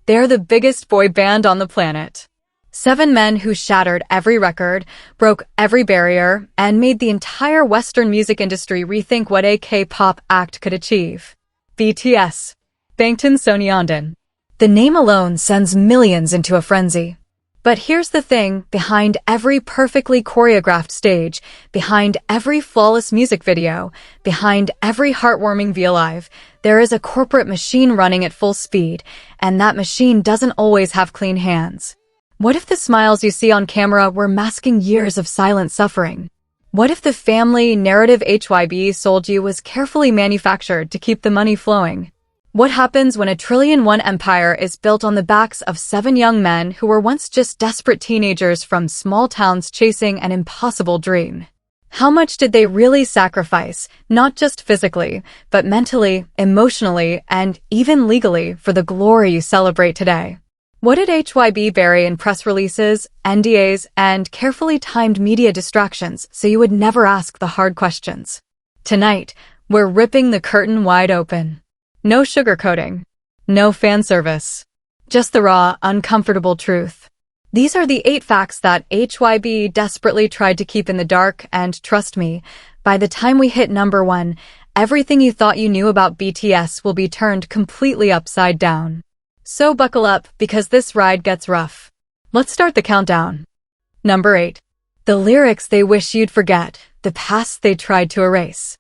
They're the biggest boy band on the planet. 7 men who shattered every record, broke every barrier, and made the entire Western music industry rethink what a K-pop act could achieve. BTS. Bangtan Sonyeondan. The name alone sends millions into a frenzy. But here's the thing, behind every perfectly choreographed stage, behind every flawless music video, behind every heartwarming V-Live, there is a corporate machine running at full speed, and that machine doesn't always have clean hands. What if the smiles you see on camera were masking years of silent suffering? What if the family narrative HYBE sold you was carefully manufactured to keep the money flowing? What happens when a trillion-won empire is built on the backs of 7 young men who were once just desperate teenagers from small towns chasing an impossible dream? How much did they really sacrifice, not just physically, but mentally, emotionally, and even legally for the glory you celebrate today? What did HYBE bury in press releases, NDAs, and carefully timed media distractions so you would never ask the hard questions? Tonight, we're ripping the curtain wide open. No sugarcoating. No fan service. Just the raw, uncomfortable truth. These are the 8 facts that HYBE desperately tried to keep in the dark, and trust me, by the time we hit number 1, everything you thought you knew about BTS will be turned completely upside down. So buckle up, because this ride gets rough. Let's start the countdown. Number 8. The lyrics they wish you'd forget, the past they tried to erase.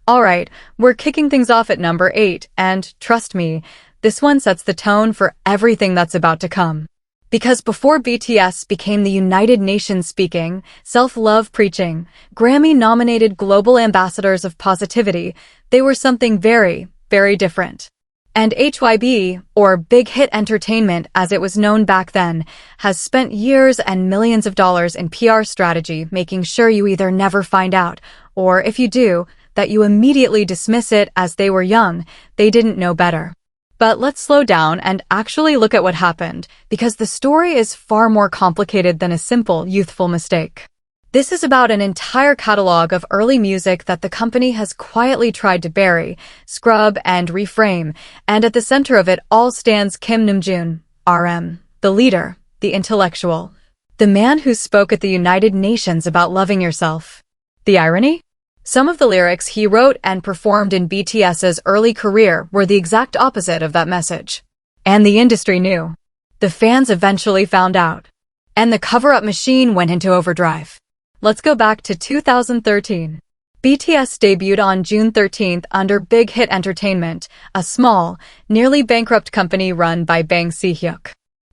Alright, we're kicking things off at number 8, and trust me, this one sets the tone for everything that's about to come. Because before BTS became the United Nations speaking, self-love preaching, Grammy-nominated global ambassadors of positivity, they were something very, very different. And HYBE, or Big Hit Entertainment as it was known back then, has spent years and millions of dollars in PR strategy making sure you either never find out, or if you do, that you immediately dismiss it as they were young, they didn't know better. But let's slow down and actually look at what happened, because the story is far more complicated than a simple youthful mistake. This is about an entire catalog of early music that the company has quietly tried to bury, scrub, and reframe, and at the center of it all stands Kim Namjoon, RM, the leader, the intellectual, the man who spoke at the United Nations about loving yourself. The irony? Some of the lyrics he wrote and performed in BTS's early career were the exact opposite of that message. And the industry knew. The fans eventually found out. And the cover-up machine went into overdrive. Let's go back to 2013. BTS debuted on June 13th under Big Hit Entertainment, a small, nearly bankrupt company run by Bang Seokjin.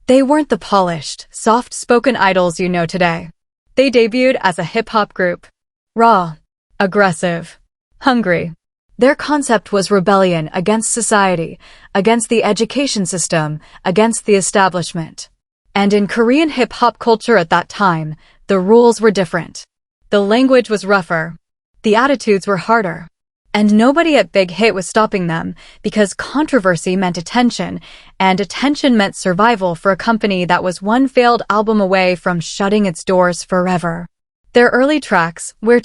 They weren't the polished, soft-spoken idols you know today. They debuted as a hip-hop group. Raw. Aggressive. Hungry. Their concept was rebellion against society, against the education system, against the establishment. And in Korean hip-hop culture at that time, the rules were different. The language was rougher. The attitudes were harder. And nobody at Big Hit was stopping them, because controversy meant attention, and attention meant survival for a company that was one failed album away from shutting its doors forever. Their early tracks, We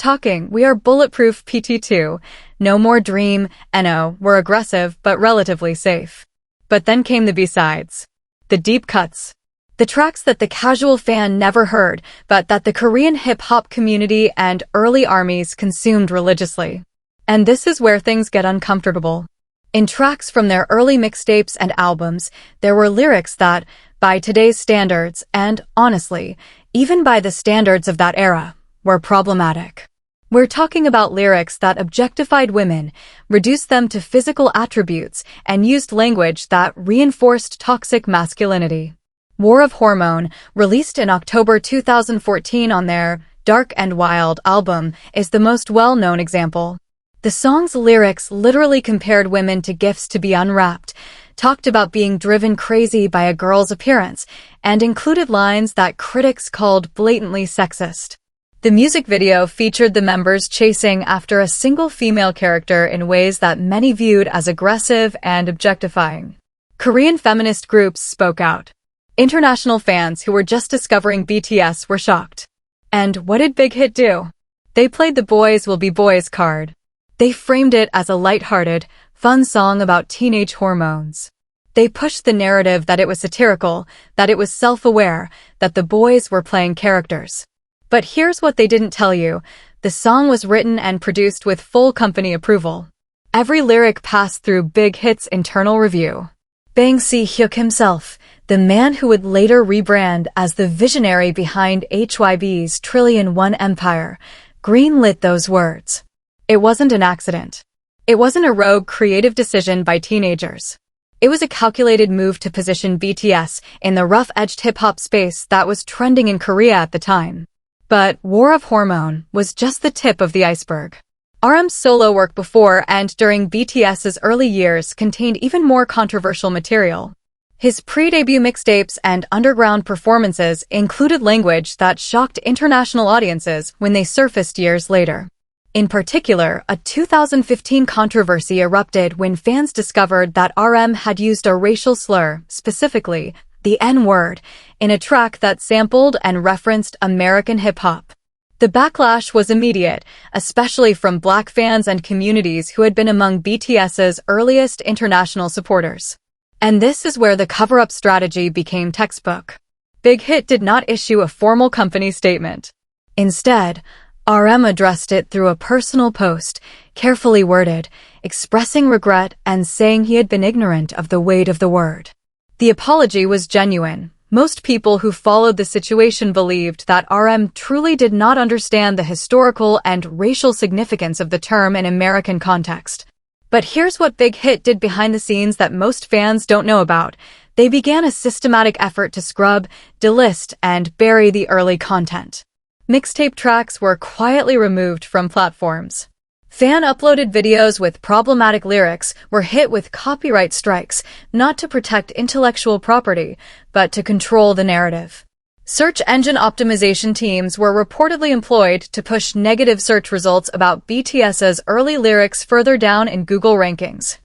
Are Bulletproof PT2, No More Dream, NO, were aggressive but relatively safe. But then came the B-sides. The deep cuts. The tracks that the casual fan never heard, but that the Korean hip-hop community and early armies consumed religiously. And this is where things get uncomfortable. In tracks from their early mixtapes and albums, there were lyrics that, by today's standards, and honestly, even by the standards of that era, were problematic. We're talking about lyrics that objectified women, reduced them to physical attributes, and used language that reinforced toxic masculinity. War of Hormone, released in October 2014 on their Dark and Wild album, is the most well-known example. The song's lyrics literally compared women to gifts to be unwrapped, talked about being driven crazy by a girl's appearance, and included lines that critics called blatantly sexist. The music video featured the members chasing after a single female character in ways that many viewed as aggressive and objectifying. Korean feminist groups spoke out. International fans who were just discovering BTS were shocked. And what did Big Hit do? They played the Boys Will Be Boys card. They framed it as a lighthearted, fun song about teenage hormones. They pushed the narrative that it was satirical, that it was self-aware, that the boys were playing characters. But here's what they didn't tell you. The song was written and produced with full company approval. Every lyric passed through Big Hit's internal review. Bang Si-hyuk himself, the man who would later rebrand as the visionary behind HYBE's $1 trillion empire, greenlit those words. It wasn't an accident. It wasn't a rogue creative decision by teenagers. It was a calculated move to position BTS in the rough-edged hip-hop space that was trending in Korea at the time. But War of Hormone was just the tip of the iceberg. RM's solo work before and during BTS's early years contained even more controversial material. His pre-debut mixtapes and underground performances included language that shocked international audiences when they surfaced years later. In particular, a 2015 controversy erupted when fans discovered that RM had used a racial slur, specifically the N-word, in a track that sampled and referenced American hip-hop. The backlash was immediate, especially from Black fans and communities who had been among BTS's earliest international supporters. And this is where the cover-up strategy became textbook. Big Hit did not issue a formal company statement. Instead, RM addressed it through a personal post, carefully worded, expressing regret and saying he had been ignorant of the weight of the word. The apology was genuine. Most people who followed the situation believed that RM truly did not understand the historical and racial significance of the term in American context. But here's what Big Hit did behind the scenes that most fans don't know about. They began a systematic effort to scrub, delist, and bury the early content. Mixtape tracks were quietly removed from platforms. Fan-uploaded videos with problematic lyrics were hit with copyright strikes, not to protect intellectual property, but to control the narrative. Search engine optimization teams were reportedly employed to push negative search results about BTS's early lyrics further down in Google rankings.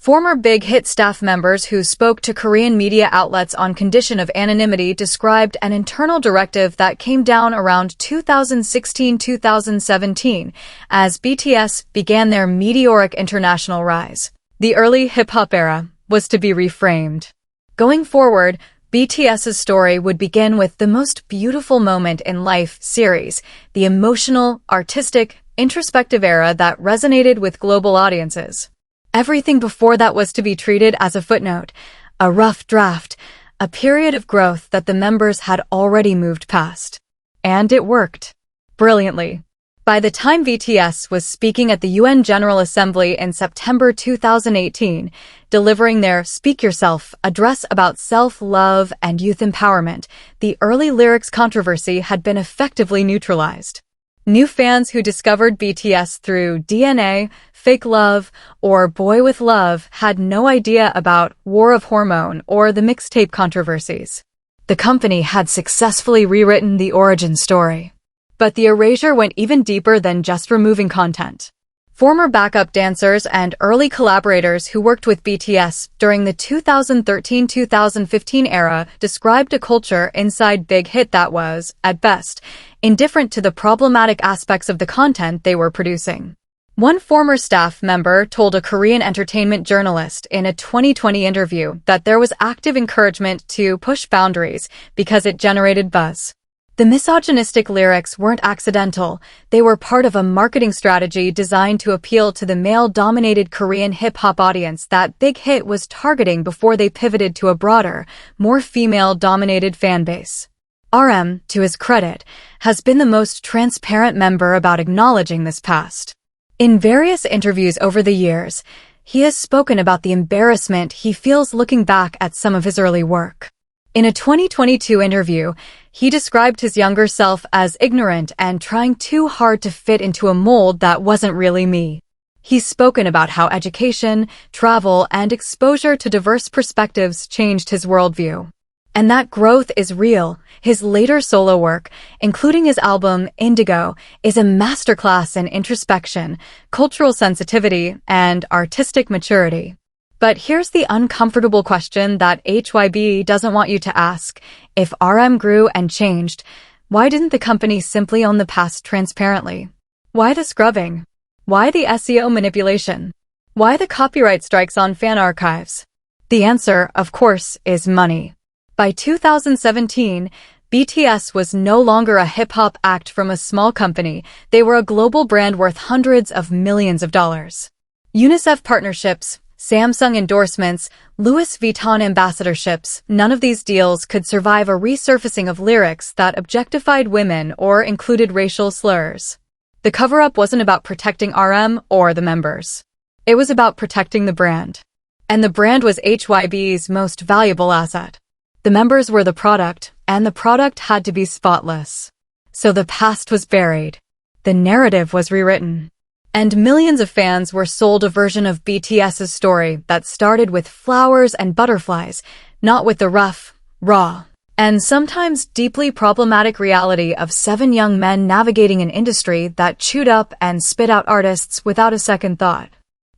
Former Big Hit staff members who spoke to Korean media outlets on condition of anonymity described an internal directive that came down around 2016-2017 as BTS began their meteoric international rise. The early hip-hop era was to be reframed. Going forward, BTS's story would begin with the most beautiful moment in life series, the emotional, artistic, introspective era that resonated with global audiences. Everything before that was to be treated as a footnote, a rough draft, a period of growth that the members had already moved past. And it worked. Brilliantly. By the time BTS was speaking at the UN General Assembly in September 2018, delivering their Speak Yourself address about self-love and youth empowerment, the early lyrics controversy had been effectively neutralized. New fans who discovered BTS through DNA, Fake Love, or Boy With Love had no idea about War of Hormone or the mixtape controversies. The company had successfully rewritten the origin story. But the erasure went even deeper than just removing content. Former backup dancers and early collaborators who worked with BTS during the 2013-2015 era described a culture inside Big Hit that was, at best, indifferent to the problematic aspects of the content they were producing. One former staff member told a Korean entertainment journalist in a 2020 interview that there was active encouragement to push boundaries because it generated buzz. The misogynistic lyrics weren't accidental. They were part of a marketing strategy designed to appeal to the male-dominated Korean hip-hop audience that Big Hit was targeting before they pivoted to a broader, more female-dominated fanbase. RM, to his credit, has been the most transparent member about acknowledging this past. In various interviews over the years, he has spoken about the embarrassment he feels looking back at some of his early work. In a 2022 interview, he described his younger self as ignorant and trying too hard to fit into a mold that wasn't really me. He's spoken about how education, travel, and exposure to diverse perspectives changed his worldview. And that growth is real. His later solo work, including his album Indigo, is a masterclass in introspection, cultural sensitivity, and artistic maturity. But here's the uncomfortable question that HYBE doesn't want you to ask. If RM grew and changed, why didn't the company simply own the past transparently? Why the scrubbing? Why the SEO manipulation? Why the copyright strikes on fan archives? The answer, of course, is money. By 2017, BTS was no longer a hip-hop act from a small company. They were a global brand worth hundreds of millions of dollars. UNICEF partnerships, Samsung endorsements, Louis Vuitton ambassadorships, none of these deals could survive a resurfacing of lyrics that objectified women or included racial slurs. The cover-up wasn't about protecting RM or the members. It was about protecting the brand. And the brand was HYBE's most valuable asset. The members were the product, and the product had to be spotless. So the past was buried. The narrative was rewritten. And millions of fans were sold a version of BTS's story that started with flowers and butterflies, not with the rough, raw, and sometimes deeply problematic reality of 7 young men navigating an industry that chewed up and spit out artists without a second thought.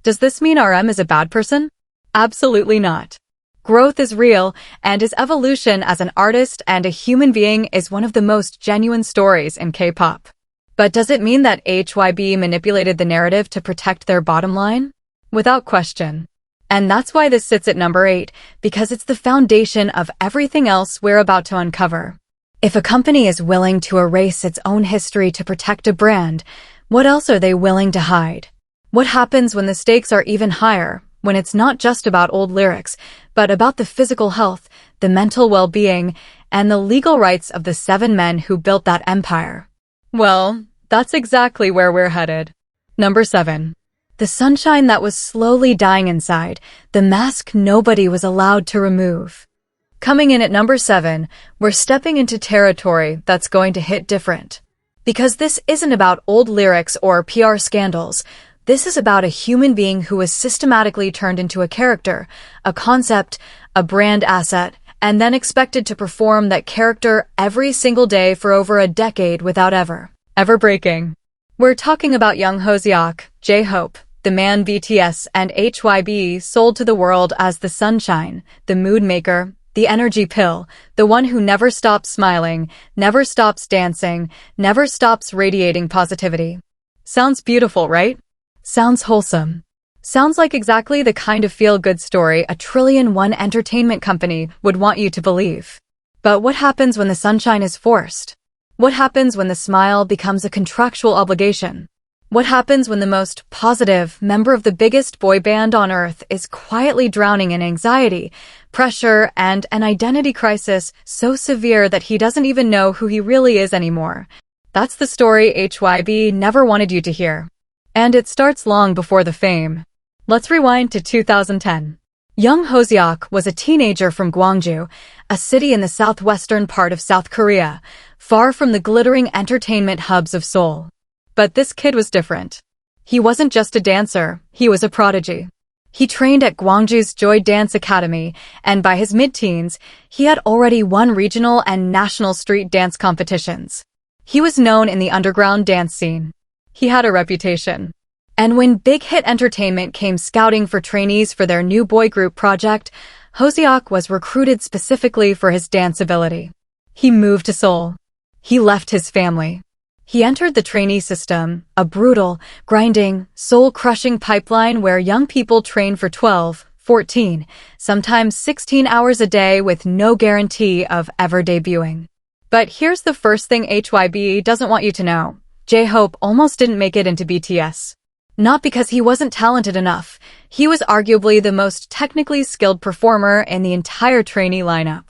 Does this mean RM is a bad person? Absolutely not. Growth is real, and his evolution as an artist and a human being is one of the most genuine stories in K-pop. But does it mean that HYBE manipulated the narrative to protect their bottom line? Without question. And that's why this sits at number 8, because it's the foundation of everything else we're about to uncover. If a company is willing to erase its own history to protect a brand, what else are they willing to hide? What happens when the stakes are even higher, when it's not just about old lyrics, but about the physical health, the mental well-being, and the legal rights of the 7 men who built that empire? Well, that's exactly where we're headed. Number 7. The sunshine that was slowly dying inside, the mask nobody was allowed to remove. Coming in at number 7, we're stepping into territory that's going to hit different. Because this isn't about old lyrics or PR scandals. This is about a human being who was systematically turned into a character, a concept, a brand asset, and then expected to perform that character every single day for over a decade without ever breaking. We're talking about young Hoseok, J-Hope, the man BTS and HYBE sold to the world as the sunshine, the mood maker, the energy pill, the one who never stops smiling, never stops dancing, never stops radiating positivity. Sounds beautiful, right? Sounds wholesome. Sounds like exactly the kind of feel-good story a trillion-1 entertainment company would want you to believe. But what happens when the sunshine is forced? What happens when the smile becomes a contractual obligation? What happens when the most positive member of the biggest boy band on earth is quietly drowning in anxiety, pressure, and an identity crisis so severe that he doesn't even know who he really is anymore? That's the story HYBE never wanted you to hear. And it starts long before the fame. Let's rewind to 2010. Young Hoseok was a teenager from Gwangju, a city in the southwestern part of South Korea, far from the glittering entertainment hubs of Seoul. But this kid was different. He wasn't just a dancer, he was a prodigy. He trained at Gwangju's Joy Dance Academy, and by his mid-teens, he had already won regional and national street dance competitions. He was known in the underground dance scene. He had a reputation. And when Big Hit Entertainment came scouting for trainees for their new boy group project, Hoseok was recruited specifically for his dance ability. He moved to Seoul. He left his family. He entered the trainee system, a brutal, grinding, soul-crushing pipeline where young people train for 12, 14, sometimes 16 hours a day with no guarantee of ever debuting. But here's the first thing HYBE doesn't want you to know. J-Hope almost didn't make it into BTS. Not because he wasn't talented enough. He was arguably the most technically skilled performer in the entire trainee lineup.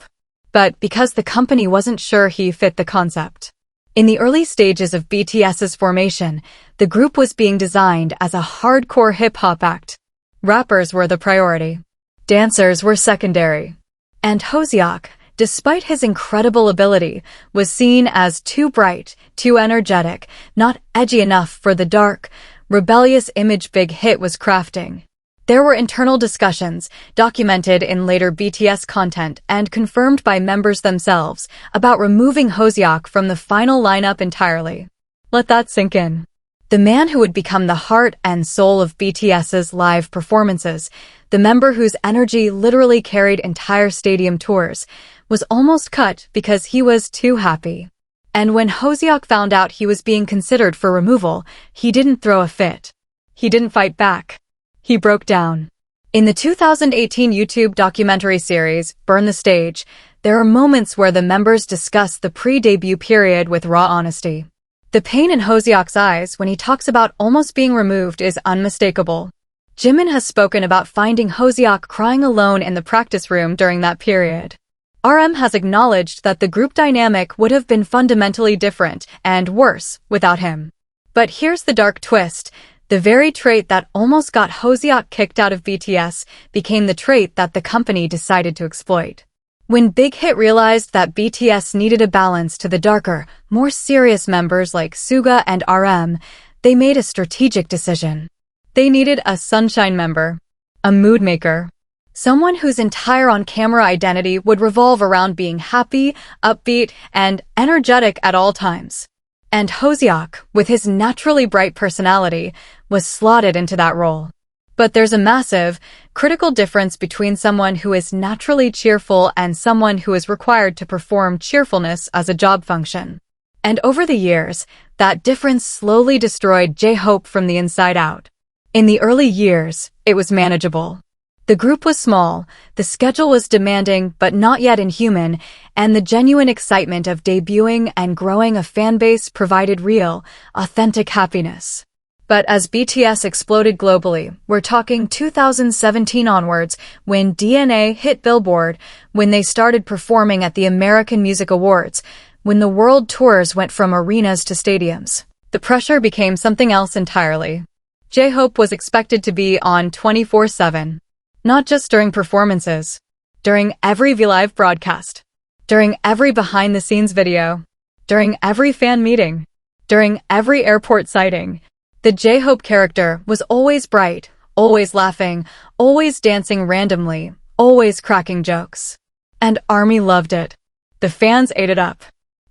But because the company wasn't sure he fit the concept. In the early stages of BTS's formation, the group was being designed as a hardcore hip-hop act. Rappers were the priority. Dancers were secondary. And Hoseok, despite his incredible ability, was seen as too bright, too energetic, not edgy enough for the dark, rebellious image Big Hit was crafting. There were internal discussions, documented in later BTS content and confirmed by members themselves, about removing Hoseok from the final lineup entirely. Let that sink in. The man who would become the heart and soul of BTS's live performances, the member whose energy literally carried entire stadium tours, was almost cut because he was too happy. And when Hoseok found out he was being considered for removal, he didn't throw a fit. He didn't fight back. He broke down. In the 2018 YouTube documentary series, Burn the Stage, there are moments where the members discuss the pre-debut period with raw honesty. The pain in Hoseok's eyes when he talks about almost being removed is unmistakable. Jimin has spoken about finding Hoseok crying alone in the practice room during that period. RM has acknowledged that the group dynamic would have been fundamentally different and worse without him. But here's the dark twist. The very trait that almost got Hoseok kicked out of BTS became the trait that the company decided to exploit. When Big Hit realized that BTS needed a balance to the darker, more serious members like Suga and RM, they made a strategic decision. They needed a sunshine member, a mood maker, someone whose entire on-camera identity would revolve around being happy, upbeat, and energetic at all times. And Hoseok, with his naturally bright personality, was slotted into that role. But there's a massive, critical difference between someone who is naturally cheerful and someone who is required to perform cheerfulness as a job function. And over the years, that difference slowly destroyed J-Hope from the inside out. In the early years, it was manageable. The group was small, the schedule was demanding but not yet inhuman, and the genuine excitement of debuting and growing a fanbase provided real, authentic happiness. But as BTS exploded globally, we're talking 2017 onwards, when DNA hit Billboard, when they started performing at the American Music Awards, when the world tours went from arenas to stadiums, the pressure became something else entirely. J-Hope was expected to be on 24/7. Not just during performances, during every V-Live broadcast, during every behind-the-scenes video, during every fan meeting, during every airport sighting. The J-Hope character was always bright, always laughing, always dancing randomly, always cracking jokes. And ARMY loved it. The fans ate it up.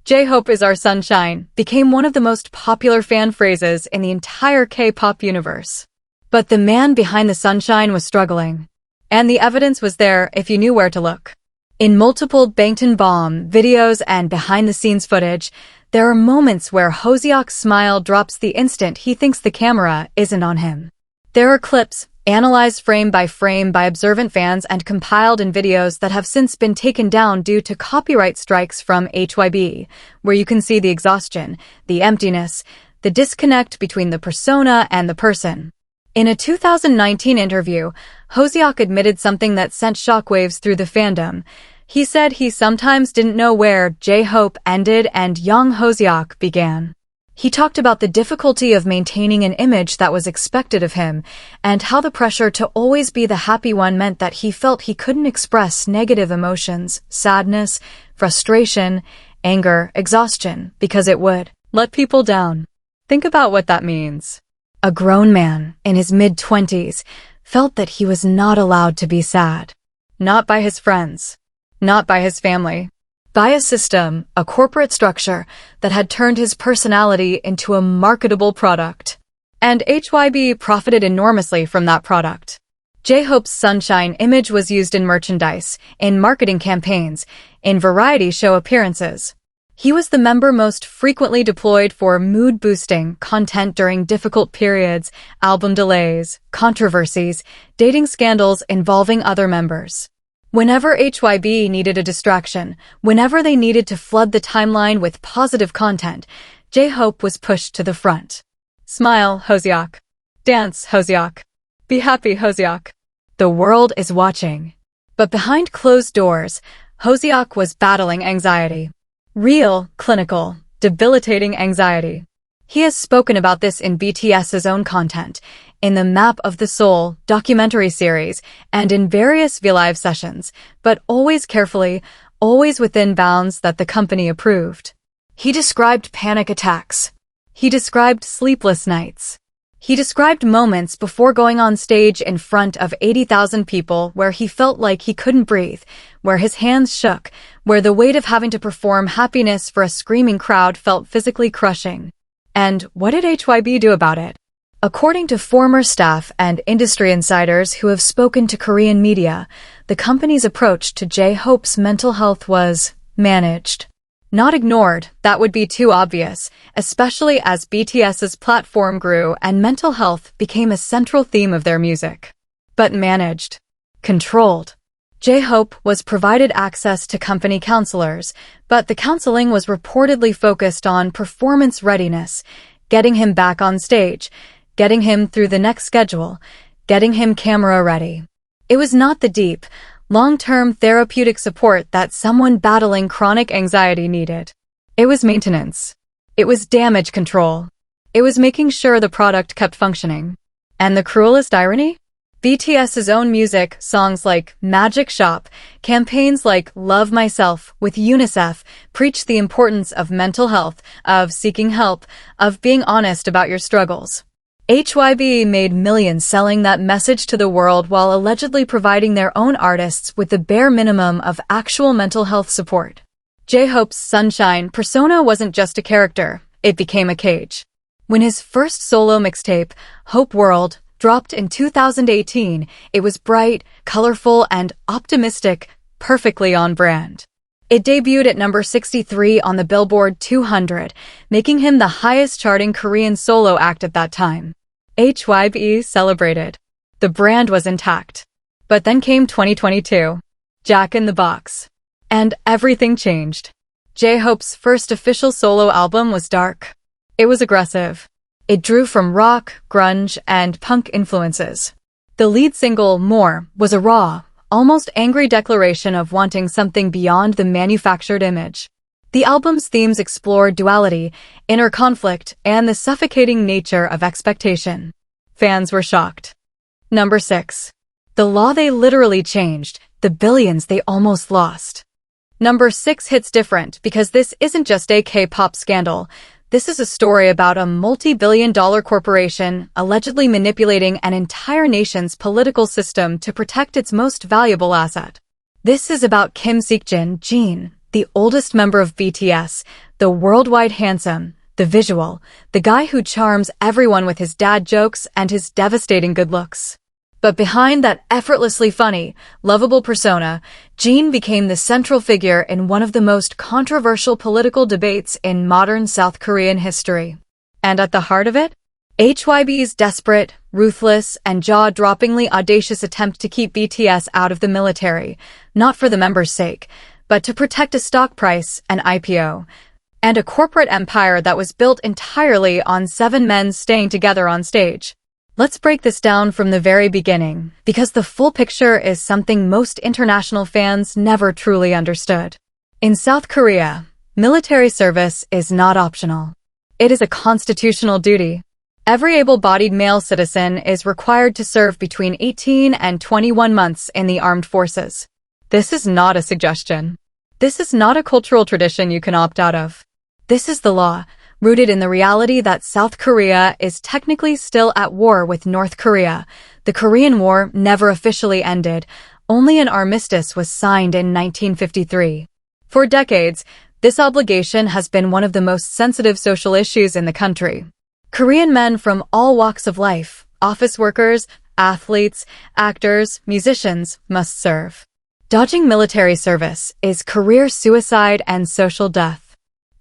J-Hope is our sunshine became one of the most popular fan phrases in the entire K-pop universe. But the man behind the sunshine was struggling. And the evidence was there if you knew where to look. In multiple Bangtan bomb videos and behind-the-scenes footage, there are moments where Hoseok's smile drops the instant he thinks the camera isn't on him. There are clips, analyzed frame by frame by observant fans and compiled in videos that have since been taken down due to copyright strikes from HYBE, where you can see the exhaustion, the emptiness, the disconnect between the persona and the person. In a 2019 interview, Hoseok admitted something that sent shockwaves through the fandom. He said he sometimes didn't know where J-Hope ended and young Hoseok began. He talked about the difficulty of maintaining an image that was expected of him, and how the pressure to always be the happy one meant that he felt he couldn't express negative emotions, sadness, frustration, anger, exhaustion, because it would let people down. Think about what that means. A grown man, in his mid-20s, felt that he was not allowed to be sad. Not by his friends. Not by his family. By a system, a corporate structure, that had turned his personality into a marketable product. And HYBE profited enormously from that product. J-Hope's sunshine image was used in merchandise, in marketing campaigns, in variety show appearances. He was the member most frequently deployed for mood-boosting content during difficult periods, album delays, controversies, dating scandals involving other members. Whenever HYBE needed a distraction, whenever they needed to flood the timeline with positive content, J-Hope was pushed to the front. Smile, Hoseok. Dance, Hoseok. Be happy, Hoseok. The world is watching. But behind closed doors, Hoseok was battling anxiety. Real, clinical, debilitating anxiety. He has spoken about this in BTS's own content, in the Map of the Soul documentary series, and in various V-Live sessions, but always carefully, always within bounds that the company approved. He described panic attacks. He described sleepless nights. He described moments before going on stage in front of 80,000 people where he felt like he couldn't breathe, where his hands shook, where the weight of having to perform happiness for a screaming crowd felt physically crushing. And what did HYBE do about it? According to former staff and industry insiders who have spoken to Korean media, the company's approach to J-Hope's mental health was managed. Not ignored, that would be too obvious, especially as BTS's platform grew and mental health became a central theme of their music. but managed, controlled. J-Hope was provided access to company counselors, but the counseling was reportedly focused on performance readiness, getting him back on stage, getting him through the next schedule, getting him camera ready. It was not the deep, long-term therapeutic support that someone battling chronic anxiety needed. It was maintenance. It was damage control. It was making sure the product kept functioning. And the cruelest irony? BTS's own music, songs like Magic Shop, campaigns like Love Myself with UNICEF preach the importance of mental health, of seeking help, of being honest about your struggles. HYBE made millions selling that message to the world while allegedly providing their own artists with the bare minimum of actual mental health support. J-Hope's Sunshine persona wasn't just a character, it became a cage. When his first solo mixtape, Hope World, dropped in 2018, it was bright, colorful, and optimistic, perfectly on brand. It debuted at number 63 on the Billboard 200, making him the highest-charting Korean solo act at that time. HYBE celebrated. The brand was intact. But then came 2022. Jack in the Box. And everything changed. J-Hope's first official solo album was dark. It was aggressive. It drew from rock, grunge, and punk influences. The lead single, More, was a raw, almost angry declaration of wanting something beyond the manufactured image. The album's themes explore duality, inner conflict, and the suffocating nature of expectation. Fans were shocked. Number 6. The law they literally changed, the billions they almost lost. Number 6 hits different because this isn't just a K-pop scandal. This is a story about a multi-billion-dollar corporation allegedly manipulating an entire nation's political system to protect its most valuable asset. This is about Seokjin, Jin, the oldest member of BTS, the worldwide handsome, the visual, the guy who charms everyone with his dad jokes and his devastating good looks. But behind that effortlessly funny, lovable persona, Jin became the central figure in one of the most controversial political debates in modern South Korean history. And at the heart of it? HYBE's desperate, ruthless, and jaw-droppingly audacious attempt to keep BTS out of the military, not for the members' sake, but to protect a stock price, an IPO, and a corporate empire that was built entirely on 7 men staying together on stage. Let's break this down from the very beginning, because the full picture is something most international fans never truly understood. In South Korea, military service is not optional. It is a constitutional duty. Every able-bodied male citizen is required to serve between 18 and 21 months in the armed forces. This is not a suggestion. This is not a cultural tradition you can opt out of. This is the law, rooted in the reality that South Korea is technically still at war with North Korea. The Korean War never officially ended, only an armistice was signed in 1953. For decades, this obligation has been one of the most sensitive social issues in the country. Korean men from all walks of life, office workers, athletes, actors, musicians, must serve. Dodging military service is career suicide and social death.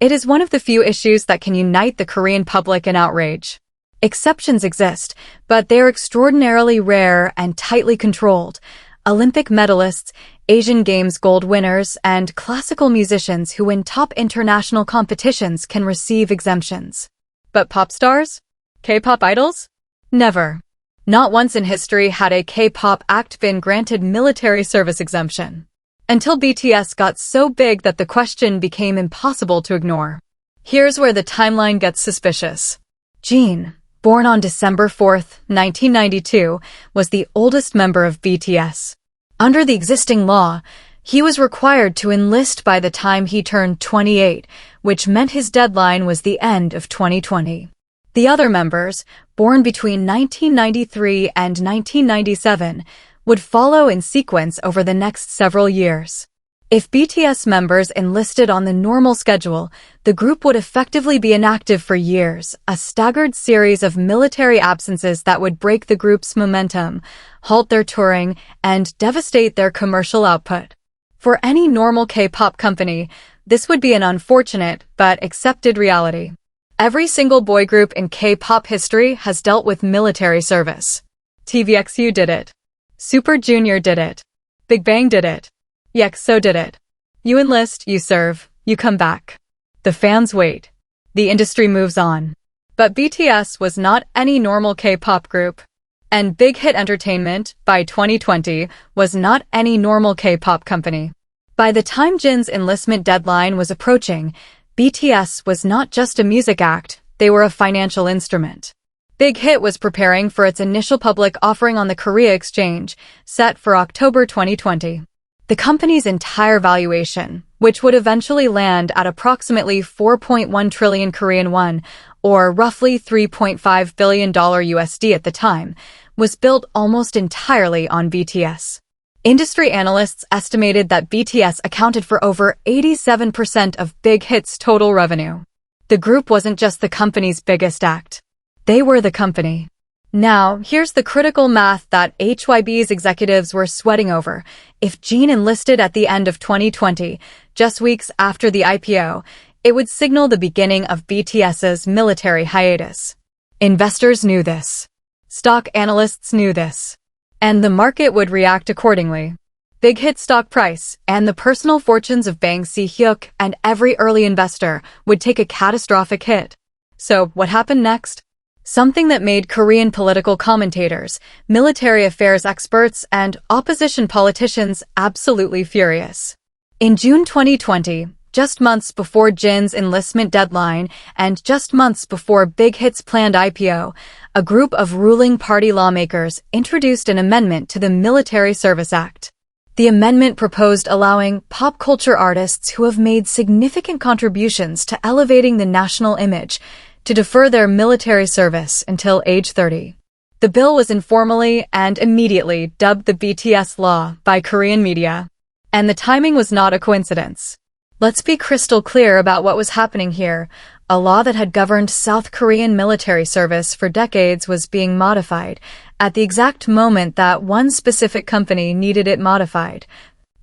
It is one of the few issues that can unite the Korean public in outrage. Exceptions exist, but they are extraordinarily rare and tightly controlled. Olympic medalists, Asian Games gold winners, and classical musicians who win top international competitions can receive exemptions. But pop stars? K-pop idols? Never. Not once in history had a K-pop act been granted military service exemption. Until BTS got so big that the question became impossible to ignore. Here's where the timeline gets suspicious. Jin, born on December 4, 1992, was the oldest member of BTS. Under the existing law, he was required to enlist by the time he turned 28, which meant his deadline was the end of 2020. The other members, born between 1993 and 1997, would follow in sequence over the next several years. If BTS members enlisted on the normal schedule, the group would effectively be inactive for years, a staggered series of military absences that would break the group's momentum, halt their touring, and devastate their commercial output. For any normal K-pop company, this would be an unfortunate but accepted reality. Every single boy group in K-pop history has dealt with military service. TVXU did it. Super Junior did it. Big Bang did it. EXO did it. You enlist, you serve, you come back. The fans wait. The industry moves on. But BTS was not any normal K-pop group. And Big Hit Entertainment, by 2020, was not any normal K-pop company. By the time Jin's enlistment deadline was approaching, BTS was not just a music act, they were a financial instrument. Big Hit was preparing for its initial public offering on the Korea Exchange, set for October 2020. The company's entire valuation, which would eventually land at approximately 4.1 trillion Korean won, or roughly $3.5 billion USD at the time, was built almost entirely on BTS. Industry analysts estimated that BTS accounted for over 87% of Big Hit's total revenue. The group wasn't just the company's biggest act. They were the company. Now, here's the critical math that HYBE's executives were sweating over. If Jin enlisted at the end of 2020, just weeks after the IPO, it would signal the beginning of BTS's military hiatus. Investors knew this. Stock analysts knew this. And the market would react accordingly. Big Hit stock price and the personal fortunes of Bang Si-hyuk and every early investor would take a catastrophic hit. So, what happened next? Something that made Korean political commentators, military affairs experts, and opposition politicians absolutely furious. In June 2020, just months before Jin's enlistment deadline and just months before Big Hit's planned IPO, a group of ruling party lawmakers introduced an amendment to the Military Service Act. The amendment proposed allowing pop culture artists who have made significant contributions to elevating the national image to defer their military service until age 30. The bill was informally and immediately dubbed the BTS law by Korean media. And the timing was not a coincidence. Let's be crystal clear about what was happening here. A law that had governed South Korean military service for decades was being modified at the exact moment that one specific company needed it modified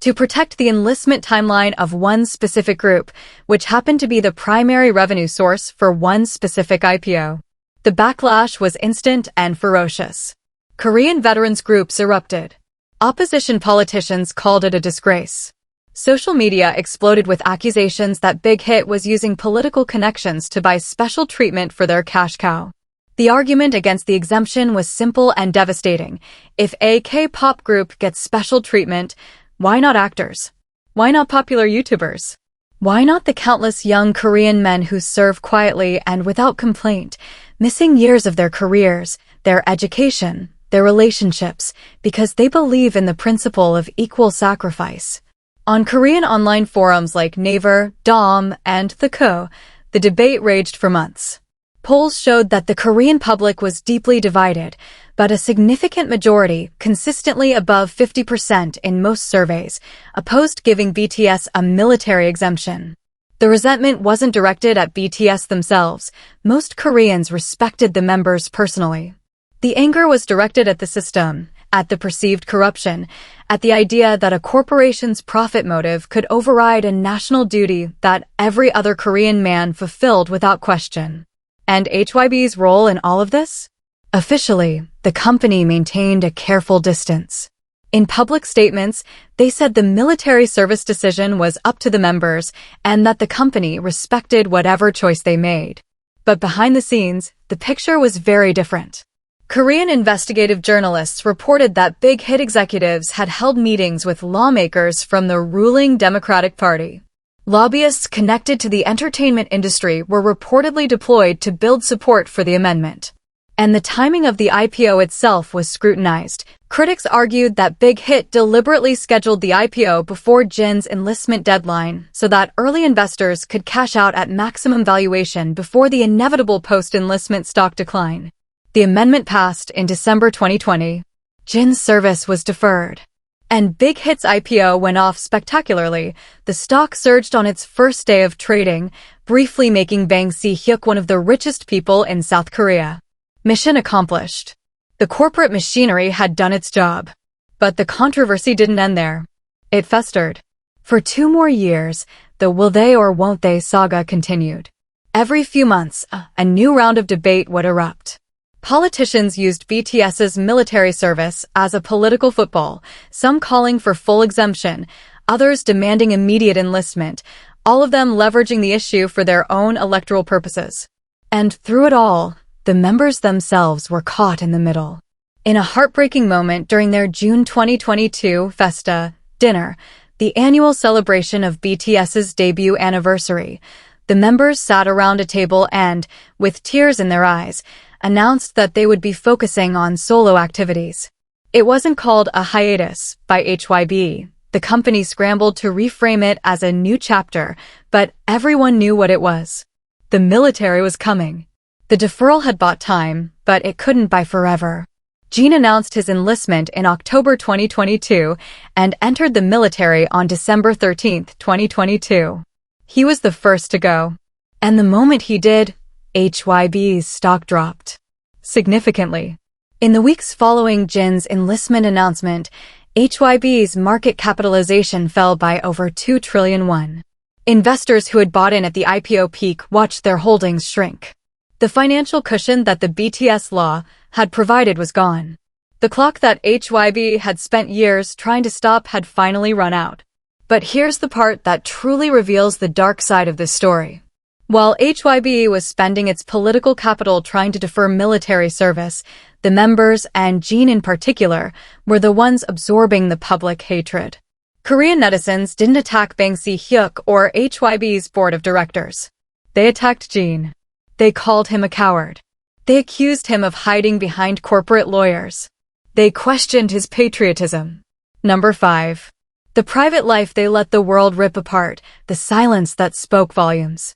to protect the enlistment timeline of one specific group, which happened to be the primary revenue source for one specific IPO. The backlash was instant and ferocious. Korean veterans groups erupted. Opposition politicians called it a disgrace. Social media exploded with accusations that Big Hit was using political connections to buy special treatment for their cash cow. The argument against the exemption was simple and devastating. If a K-pop group gets special treatment, why not actors? Why not popular YouTubers? Why not the countless young Korean men who serve quietly and without complaint, missing years of their careers, their education, their relationships, because they believe in the principle of equal sacrifice? On Korean online forums like Naver, Dom, and The Ko, the debate raged for months. Polls showed that the Korean public was deeply divided, but a significant majority, consistently above 50% in most surveys, opposed giving BTS a military exemption. The resentment wasn't directed at BTS themselves. Most Koreans respected the members personally. The anger was directed at the system, at the perceived corruption, at the idea that a corporation's profit motive could override a national duty that every other Korean man fulfilled without question. And HYBE's role in all of this? Officially, the company maintained a careful distance. In public statements, they said the military service decision was up to the members and that the company respected whatever choice they made. But behind the scenes, the picture was very different. Korean investigative journalists reported that Big Hit executives had held meetings with lawmakers from the ruling Democratic Party. Lobbyists connected to the entertainment industry were reportedly deployed to build support for the amendment. And the timing of the IPO itself was scrutinized. Critics argued that Big Hit deliberately scheduled the IPO before Jin's enlistment deadline so that early investors could cash out at maximum valuation before the inevitable post-enlistment stock decline. The amendment passed in December 2020. Jin's service was deferred. And Big Hit's IPO went off spectacularly. The stock surged on its first day of trading, briefly making Bang Si-hyuk one of the richest people in South Korea. Mission accomplished. The corporate machinery had done its job. But the controversy didn't end there. It festered. For 2 more years, the will they or won't they saga continued. Every few months, a new round of debate would erupt. Politicians used BTS's military service as a political football, some calling for full exemption, others demanding immediate enlistment, all of them leveraging the issue for their own electoral purposes. And through it all, the members themselves were caught in the middle. In a heartbreaking moment during their June 2022 Festa dinner, the annual celebration of BTS's debut anniversary, the members sat around a table and, with tears in their eyes, announced that they would be focusing on solo activities. It wasn't called a hiatus by HYBE. The company scrambled to reframe it as a new chapter, but everyone knew what it was. The military was coming. The deferral had bought time, but it couldn't buy forever. Jimin announced his enlistment in October 2022 and entered the military on December 13, 2022. He was the first to go. And the moment he did, HYBE's stock dropped significantly. In the weeks following Jin's enlistment announcement, HYBE's market capitalization fell by over 2 trillion won. Investors who had bought in at the IPO peak watched their holdings shrink. The financial cushion that the BTS law had provided was gone. The clock that HYBE had spent years trying to stop had finally run out. But here's the part that truly reveals the dark side of this story. While HYBE was spending its political capital trying to defer military service, the members, and Jimin in particular, were the ones absorbing the public hatred. Korean netizens didn't attack Bang Si-hyuk or HYBE's board of directors. They attacked Jimin. They called him a coward. They accused him of hiding behind corporate lawyers. They questioned his patriotism. Number 5. The private life they let the world rip apart, the silence that spoke volumes.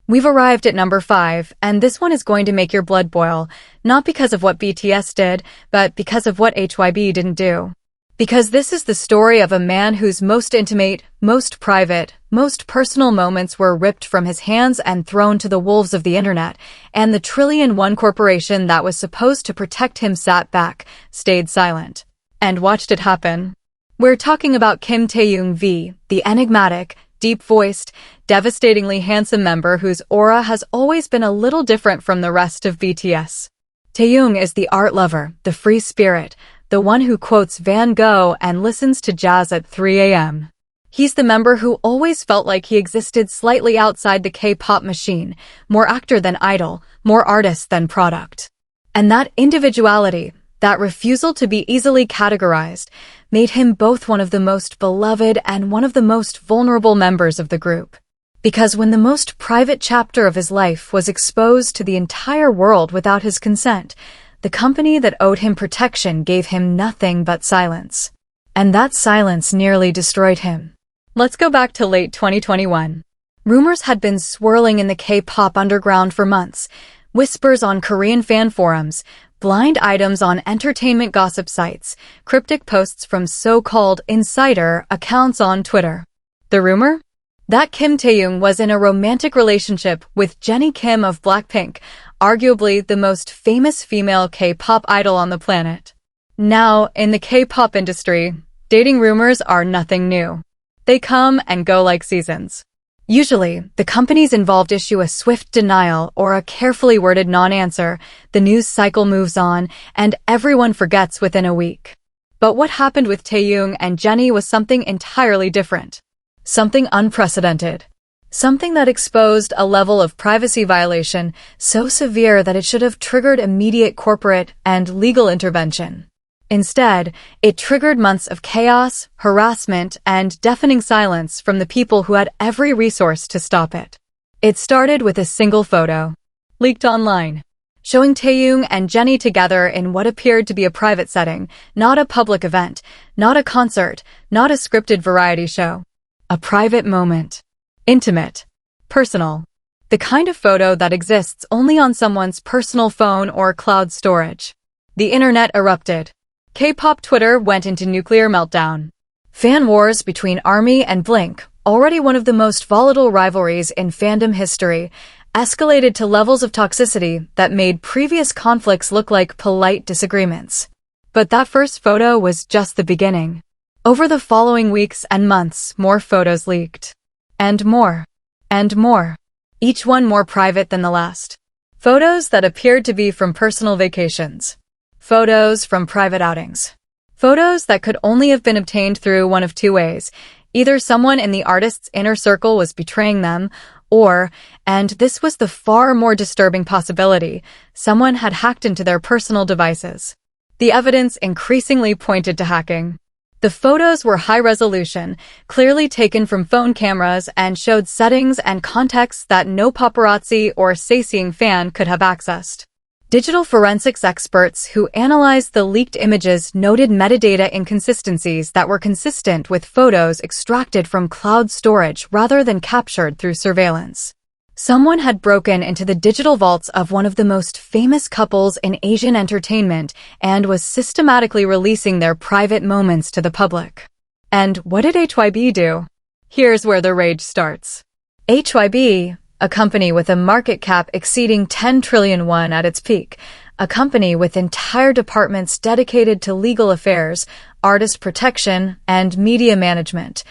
We've arrived at number 5, and this one is going to make your blood boil, not because of what BTS did, but because of what HYBE didn't do. Because this is the story of a man whose most intimate, most private, most personal moments were ripped from his hands and thrown to the wolves of the internet, and the trillion-won corporation that was supposed to protect him sat back, stayed silent, and watched it happen. We're talking about Kim Taehyung V, the enigmatic, deep-voiced, devastatingly handsome member whose aura has always been a little different from the rest of BTS. Taehyung is the art lover, the free spirit, the one who quotes Van Gogh and listens to jazz at 3 a.m. He's the member who always felt like he existed slightly outside the K-pop machine, more actor than idol, more artist than product. And that individuality, that refusal to be easily categorized, made him both one of the most beloved and one of the most vulnerable members of the group. Because when the most private chapter of his life was exposed to the entire world without his consent, the company that owed him protection gave him nothing but silence. And that silence nearly destroyed him. Let's go back to late 2021. Rumors had been swirling in the K-pop underground for months. Whispers on Korean fan forums, blind items on entertainment gossip sites, cryptic posts from so-called insider accounts on Twitter. The rumor? That Kim Taehyung was in a romantic relationship with Jennie Kim of Blackpink, arguably the most famous female K-pop idol on the planet. Now, in the K-pop industry, dating rumors are nothing new. They come and go like seasons. Usually, the companies involved issue a swift denial or a carefully worded non-answer, the news cycle moves on, and everyone forgets within a week. But what happened with Taehyung and Jennie was something entirely different. Something unprecedented. Something that exposed a level of privacy violation so severe that it should have triggered immediate corporate and legal intervention. Instead, it triggered months of chaos, harassment, and deafening silence from the people who had every resource to stop it. It started with a single photo, leaked online, showing Taehyung and Jennie together in what appeared to be a private setting, not a public event, not a concert, not a scripted variety show. A private moment. Intimate. Personal. The kind of photo that exists only on someone's personal phone or cloud storage. The internet erupted. K-pop Twitter went into nuclear meltdown. Fan wars between ARMY and Blink, already one of the most volatile rivalries in fandom history, escalated to levels of toxicity that made previous conflicts look like polite disagreements. But that first photo was just the beginning. Over the following weeks and months, more photos leaked. And more. And more. Each one more private than the last. Photos that appeared to be from personal vacations. Photos from private outings. Photos that could only have been obtained through one of two ways. Either someone in the artist's inner circle was betraying them, or, and this was the far more disturbing possibility, someone had hacked into their personal devices. The evidence increasingly pointed to hacking. The photos were high resolution, clearly taken from phone cameras, and showed settings and contexts that no paparazzi or sightseeing fan could have accessed. Digital forensics experts who analyzed the leaked images noted metadata inconsistencies that were consistent with photos extracted from cloud storage rather than captured through surveillance. Someone had broken into the digital vaults of one of the most famous couples in Asian entertainment and was systematically releasing their private moments to the public. And what did HYBE do? Here's where the rage starts. HYBE, a company with a market cap exceeding 10 trillion won at its peak, a company with entire departments dedicated to legal affairs, artist protection, and media management,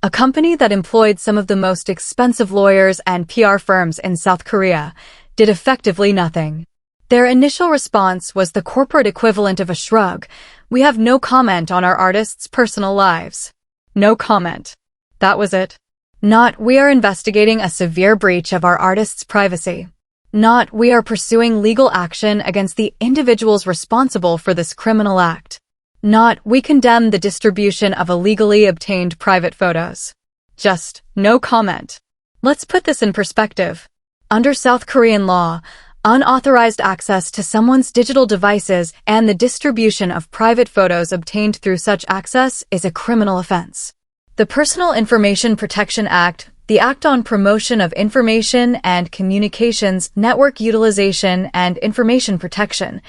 a company that employed some of the most expensive lawyers and PR firms in South Korea, did effectively nothing. Their initial response was the corporate equivalent of a shrug. We have no comment on our artists' personal lives. No comment. That was it. Not, we are investigating a severe breach of our artists' privacy. Not, we are pursuing legal action against the individuals responsible for this criminal act. Not, we condemn the distribution of illegally obtained private photos. Just, no comment. Let's put this in perspective. Under South Korean law, unauthorized access to someone's digital devices and the distribution of private photos obtained through such access is a criminal offense. The Personal Information Protection Act, the Act on Promotion of Information and Communications, Network Utilization, and Information Protection,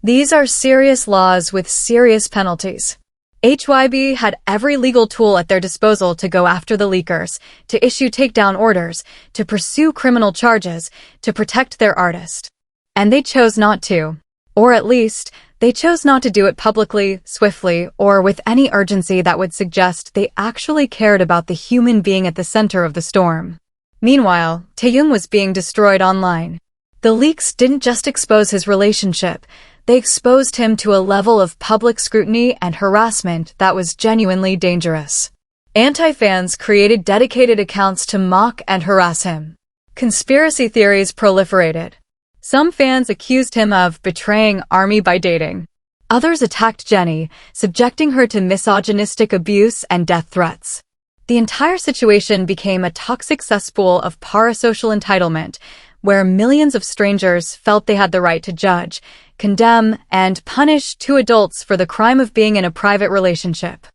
these are serious laws with serious penalties. HYBE had every legal tool at their disposal to go after the leakers, to issue takedown orders, to pursue criminal charges, to protect their artist. And they chose not to. Or at least, they chose not to do it publicly, swiftly, or with any urgency that would suggest they actually cared about the human being at the center of the storm. Meanwhile, Taehyung was being destroyed online. The leaks didn't just expose his relationship, they exposed him to a level of public scrutiny and harassment that was genuinely dangerous. Anti-fans created dedicated accounts to mock and harass him. Conspiracy theories proliferated. Some fans accused him of betraying ARMY by dating. Others attacked Jennie, subjecting her to misogynistic abuse and death threats. The entire situation became a toxic cesspool of parasocial entitlement, where millions of strangers felt they had the right to judge, condemn, and punish two adults for the crime of being in a private relationship.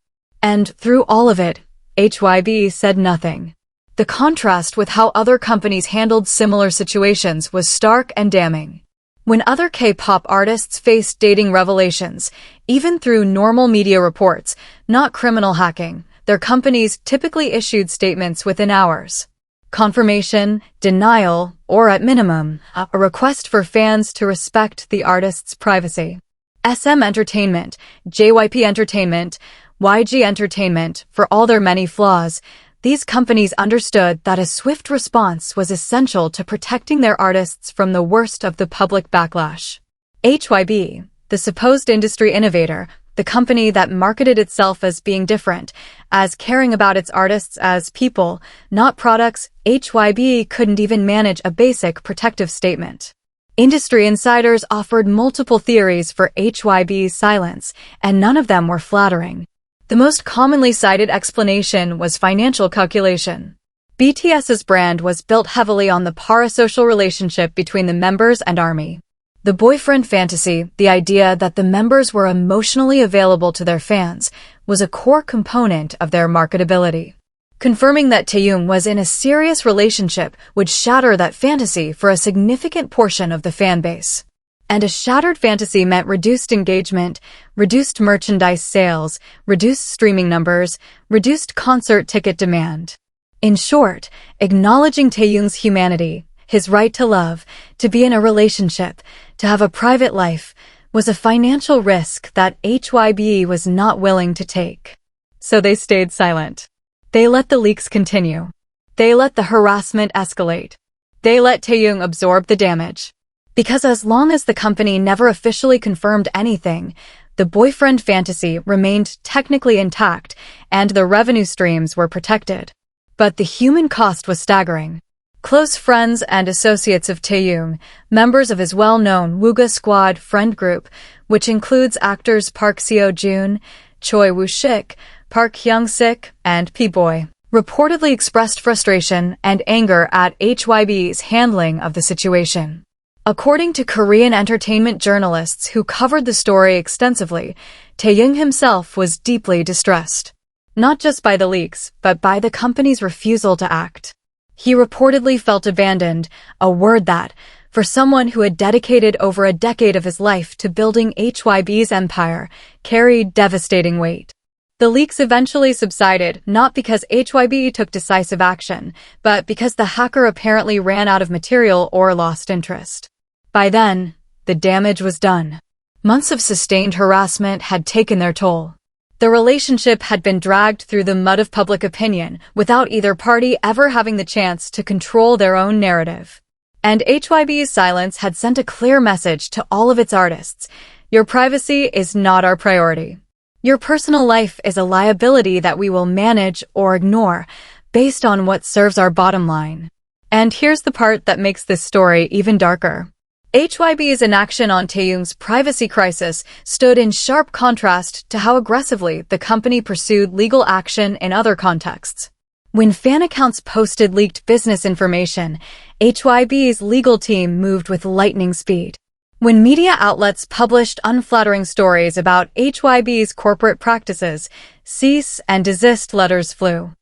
And through all of it, HYBE said nothing. The contrast with how other companies handled similar situations was stark and damning. When other K-pop artists faced dating revelations, even through normal media reports, not criminal hacking, their companies typically issued statements within hours. Confirmation, denial, or at minimum, a request for fans to respect the artist's privacy. SM Entertainment, JYP Entertainment, YG Entertainment, for all their many flaws, these companies understood that a swift response was essential to protecting their artists from the worst of the public backlash. HYBE, the supposed industry innovator, the company that marketed itself as being different, as caring about its artists as people, not products, HYBE couldn't even manage a basic protective statement. Industry insiders offered multiple theories for HYBE's silence, and none of them were flattering. The most commonly cited explanation was financial calculation. BTS's brand was built heavily on the parasocial relationship between the members and ARMY. The boyfriend fantasy, the idea that the members were emotionally available to their fans, was a core component of their marketability. Confirming that Taehyung was in a serious relationship would shatter that fantasy for a significant portion of the fan base. And a shattered fantasy meant reduced engagement, reduced merchandise sales, reduced streaming numbers, reduced concert ticket demand. In short, acknowledging Taehyung's humanity, his right to love, to be in a relationship, to have a private life, was a financial risk that HYBE was not willing to take. So they stayed silent. They let the leaks continue. They let the harassment escalate. They let Taehyung absorb the damage. Because as long as the company never officially confirmed anything, the boyfriend fantasy remained technically intact and the revenue streams were protected. But the human cost was staggering. Close friends and associates of Taehyung, members of his well-known Wooga Squad friend group, which includes actors Park Seo-joon, Choi Woo-shik, Park Hyung-sik, and P-boy, reportedly expressed frustration and anger at HYBE's handling of the situation. According to Korean entertainment journalists who covered the story extensively, Taehyung himself was deeply distressed. Not just by the leaks, but by the company's refusal to act. He reportedly felt abandoned, a word that, for someone who had dedicated over a decade of his life to building HYBE's empire, carried devastating weight. The leaks eventually subsided, not because HYBE took decisive action, but because the hacker apparently ran out of material or lost interest. By then, the damage was done. Months of sustained harassment had taken their toll. The relationship had been dragged through the mud of public opinion without either party ever having the chance to control their own narrative. And HYBE's silence had sent a clear message to all of its artists: your privacy is not our priority. Your personal life is a liability that we will manage or ignore based on what serves our bottom line. And here's the part that makes this story even darker. HYBE's inaction on Taehyung's privacy crisis stood in sharp contrast to how aggressively the company pursued legal action in other contexts. When fan accounts posted leaked business information, HYBE's legal team moved with lightning speed. When media outlets published unflattering stories about HYBE's corporate practices, cease and desist letters flew.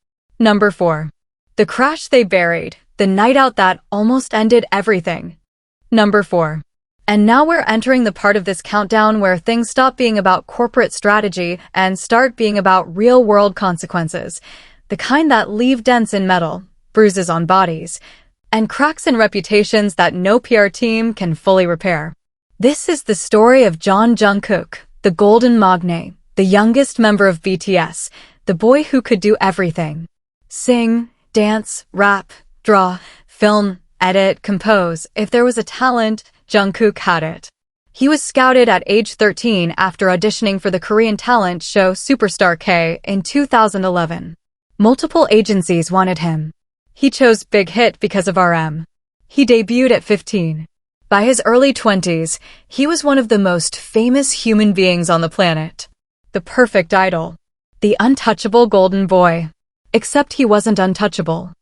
Number 4. The crash they buried, the night out that almost ended everything. Number 4. And now we're entering the part of this countdown where things stop being about corporate strategy and start being about real-world consequences, the kind that leave dents in metal, bruises on bodies, and cracks in reputations that no PR team can fully repair. This is the story of Jungkook, the golden magne, the youngest member of BTS, the boy who could do everything. Sing, dance, rap, draw, film, edit, compose. If there was a talent, Jungkook had it. He was scouted at age 13 after auditioning for the Korean talent show Superstar K in 2011. Multiple agencies wanted him. He chose Big Hit because of RM. He debuted at 15. By his early 20s, he was one of the most famous human beings on the planet. The perfect idol. The untouchable golden boy. Except he wasn't untouchable.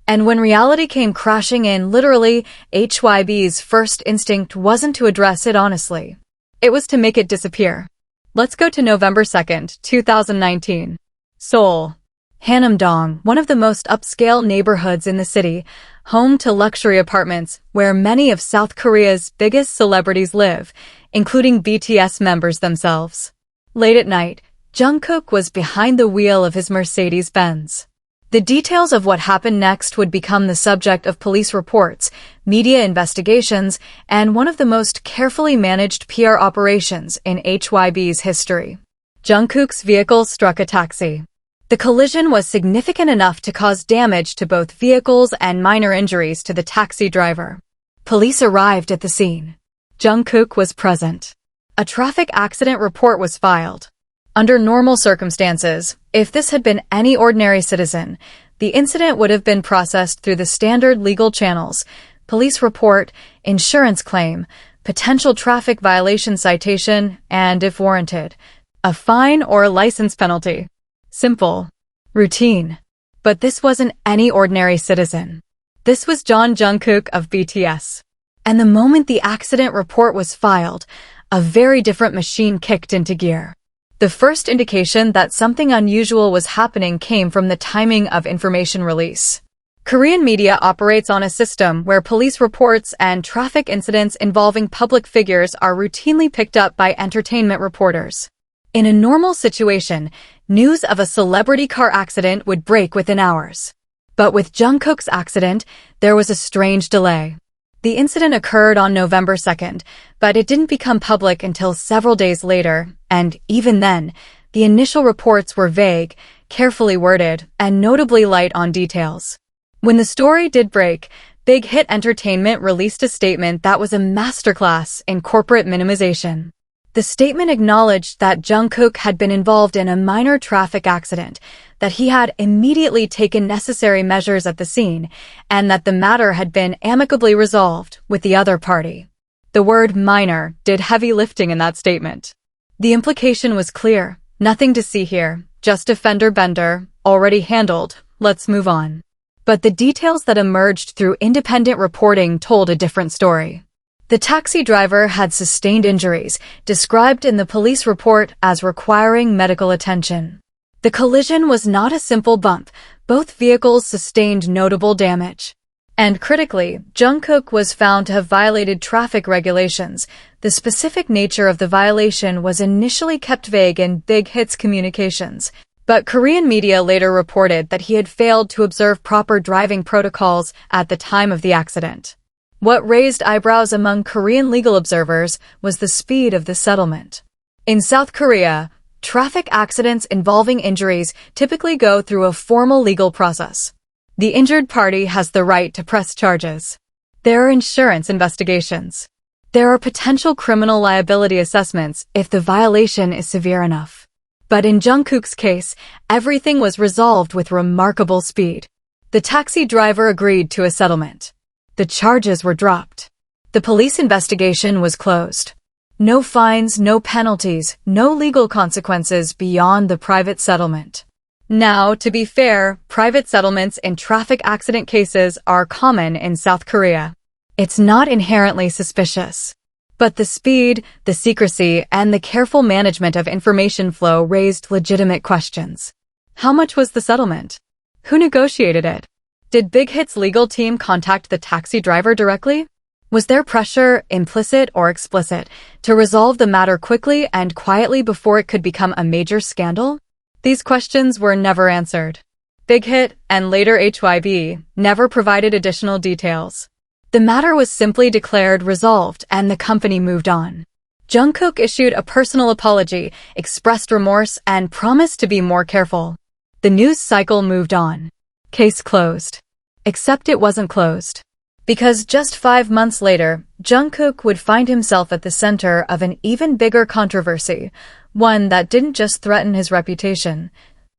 And when reality came crashing in, literally, HYBE's first instinct wasn't to address it honestly. It was to make it disappear. Let's go to November 2nd, 2019. Seoul. Hanam-dong, one of the most upscale neighborhoods in the city, home to luxury apartments where many of South Korea's biggest celebrities live, including BTS members themselves. Late at night, Jungkook was behind the wheel of his Mercedes-Benz. The details of what happened next would become the subject of police reports, media investigations, and one of the most carefully managed PR operations in HYBE's history. Jungkook's vehicle struck a taxi. The collision was significant enough to cause damage to both vehicles and minor injuries to the taxi driver. Police arrived at the scene. Jungkook was present. A traffic accident report was filed. Under normal circumstances, if this had been any ordinary citizen, the incident would have been processed through the standard legal channels: police report, insurance claim, potential traffic violation citation, and, if warranted, a fine or a license penalty. Simple. Routine. But this wasn't any ordinary citizen. This was Jungkook of BTS. And the moment the accident report was filed, a very different machine kicked into gear. The first indication that something unusual was happening came from the timing of information release. Korean media operates on a system where police reports and traffic incidents involving public figures are routinely picked up by entertainment reporters. In a normal situation, news of a celebrity car accident would break within hours. But with Jungkook's accident, there was a strange delay. The incident occurred on November 2nd, but it didn't become public until several days later, and even then, the initial reports were vague, carefully worded, and notably light on details. When the story did break, Big Hit Entertainment released a statement that was a masterclass in corporate minimization. The statement acknowledged that Jungkook had been involved in a minor traffic accident, that he had immediately taken necessary measures at the scene, and that the matter had been amicably resolved with the other party. The word minor did heavy lifting in that statement. The implication was clear. Nothing to see here, just a fender bender, already handled, let's move on. But the details that emerged through independent reporting told a different story. The taxi driver had sustained injuries, described in the police report as requiring medical attention. The collision was not a simple bump. Both vehicles sustained notable damage. And critically, Jungkook was found to have violated traffic regulations. The specific nature of the violation was initially kept vague in Big Hit's communications, but Korean media later reported that he had failed to observe proper driving protocols at the time of the accident. What raised eyebrows among Korean legal observers was the speed of the settlement. In South Korea, traffic accidents involving injuries typically go through a formal legal process. The injured party has the right to press charges. There are insurance investigations. There are potential criminal liability assessments if the violation is severe enough. But in Jungkook's case, everything was resolved with remarkable speed. The taxi driver agreed to a settlement. The charges were dropped. The police investigation was closed. No fines, no penalties, no legal consequences beyond the private settlement. Now, to be fair, private settlements in traffic accident cases are common in South Korea. It's not inherently suspicious. But the speed, the secrecy, and the careful management of information flow raised legitimate questions. How much was the settlement? Who negotiated it? Did Big Hit's legal team contact the taxi driver directly? Was there pressure, implicit or explicit, to resolve the matter quickly and quietly before it could become a major scandal? These questions were never answered. Big Hit, and later HYBE, never provided additional details. The matter was simply declared resolved and the company moved on. Jungkook issued a personal apology, expressed remorse, and promised to be more careful. The news cycle moved on. Case closed. Except it wasn't closed. Because just 5 months later, Jungkook would find himself at the center of an even bigger controversy, one that didn't just threaten his reputation,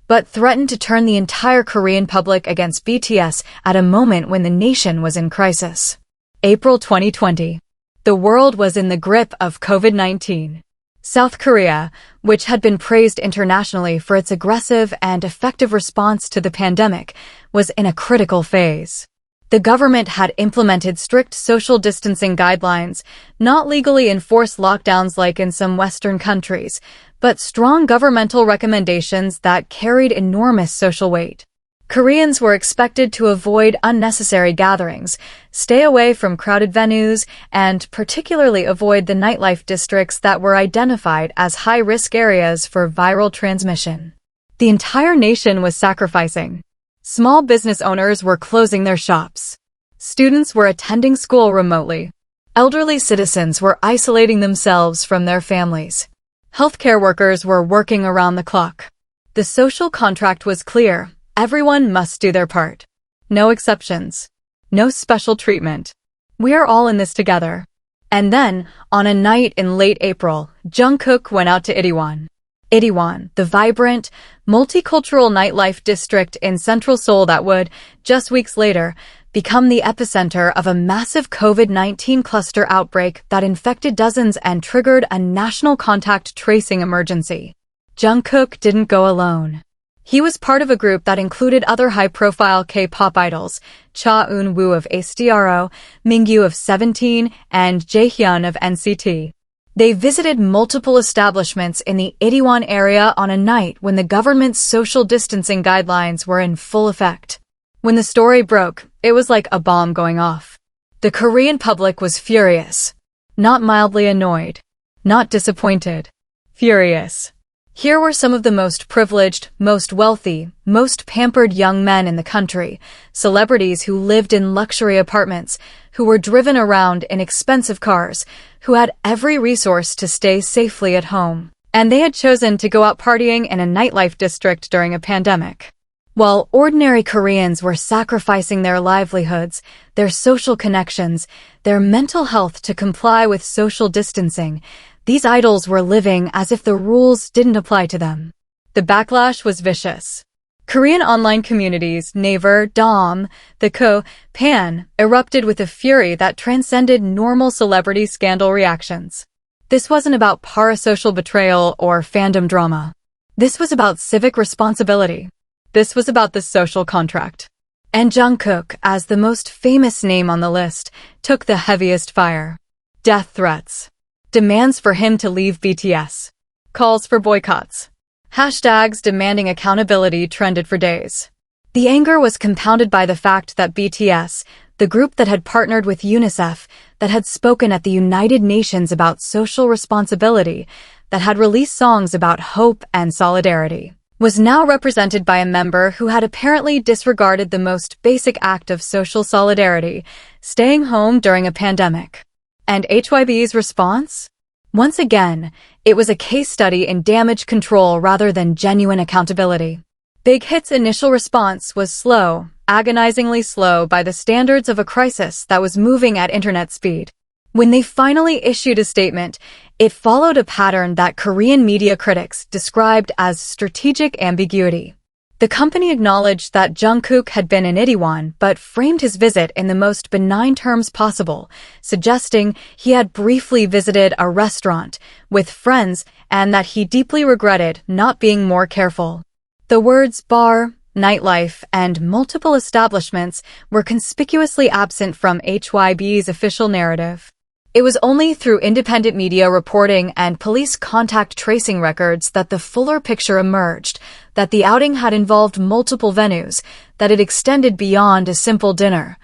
but threatened to turn the entire Korean public against BTS at a moment when the nation was in crisis. April 2020. The world was in the grip of COVID-19. South Korea, which had been praised internationally for its aggressive and effective response to the pandemic, was in a critical phase. The government had implemented strict social distancing guidelines, not legally enforced lockdowns like in some Western countries, but strong governmental recommendations that carried enormous social weight. Koreans were expected to avoid unnecessary gatherings, stay away from crowded venues, and particularly avoid the nightlife districts that were identified as high-risk areas for viral transmission. The entire nation was sacrificing. Small business owners were closing their shops. Students were attending school remotely. Elderly citizens were isolating themselves from their families. Healthcare workers were working around the clock. The social contract was clear. Everyone must do their part. No exceptions. No special treatment. We are all in this together. And then, on a night in late April, Jungkook went out to Itaewon. Itaewon, the vibrant, multicultural nightlife district in central Seoul that would, just weeks later, become the epicenter of a massive COVID-19 cluster outbreak that infected dozens and triggered a national contact tracing emergency. Jungkook didn't go alone. He was part of a group that included other high-profile K-pop idols, Cha Eun-woo of ASTRO, Mingyu of 17, and Jaehyun of NCT. They visited multiple establishments in the Itaewon area on a night when the government's social distancing guidelines were in full effect. When the story broke, it was like a bomb going off. The Korean public was furious. Not mildly annoyed. Not disappointed. Furious. Here were some of the most privileged, most wealthy, most pampered young men in the country, celebrities who lived in luxury apartments, who were driven around in expensive cars, who had every resource to stay safely at home. And they had chosen to go out partying in a nightlife district during a pandemic. While ordinary Koreans were sacrificing their livelihoods, their social connections, their mental health to comply with social distancing, these idols were living as if the rules didn't apply to them. The backlash was vicious. Korean online communities, Naver, Dom, the Ko, Pan, erupted with a fury that transcended normal celebrity scandal reactions. This wasn't about parasocial betrayal or fandom drama. This was about civic responsibility. This was about the social contract. And Jungkook, as the most famous name on the list, took the heaviest fire. Death threats. Demands for him to leave BTS. Calls for boycotts. Hashtags demanding accountability trended for days. The anger was compounded by the fact that BTS, the group that had partnered with UNICEF, that had spoken at the United Nations about social responsibility, that had released songs about hope and solidarity, was now represented by a member who had apparently disregarded the most basic act of social solidarity, staying home during a pandemic. And HYBE's response? Once again, it was a case study in damage control rather than genuine accountability. Big Hit's initial response was slow, agonizingly slow by the standards of a crisis that was moving at internet speed. When they finally issued a statement, it followed a pattern that Korean media critics described as strategic ambiguity. The company acknowledged that Jungkook had been in Itaewon but framed his visit in the most benign terms possible, suggesting he had briefly visited a restaurant with friends and that he deeply regretted not being more careful. The words bar, nightlife, and multiple establishments were conspicuously absent from HYBE's official narrative. It was only through independent media reporting and police contact tracing records that the fuller picture emerged, that the outing had involved multiple venues, that it extended beyond a simple dinner.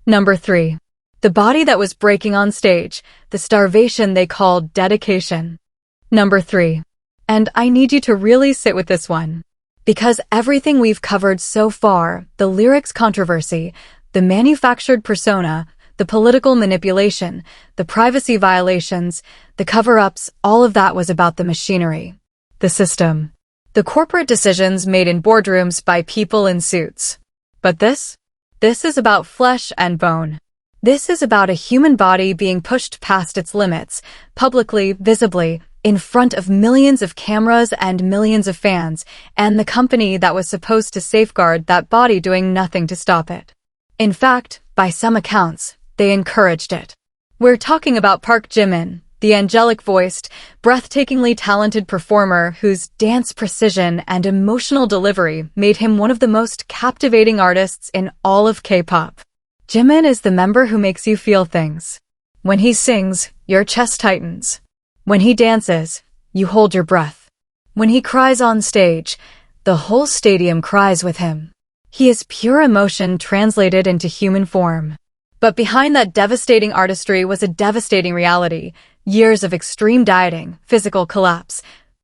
Number 3. The body that was breaking on stage, the starvation they called dedication. Number 3. And I need you to really sit with this one. Because everything we've covered so far, the lyrics controversy, the manufactured persona, the political manipulation, the privacy violations, the cover-ups, all of that was about the machinery, the system, the corporate decisions made in boardrooms by people in suits. But this is about flesh and bone. This is about a human body being pushed past its limits, publicly, visibly, in front of millions of cameras and millions of fans, and the company that was supposed to safeguard that body doing nothing to stop it. In fact, by some accounts, they encouraged it. We're talking about Park Jimin, the angelic-voiced, breathtakingly talented performer whose dance precision and emotional delivery made him one of the most captivating artists in all of K-pop. Jimin is the member who makes you feel things. When he sings, your chest tightens. When he dances, you hold your breath. When he cries on stage, the whole stadium cries with him. He is pure emotion translated into human form. But behind that devastating artistry was a devastating reality, years of extreme dieting, physical collapse,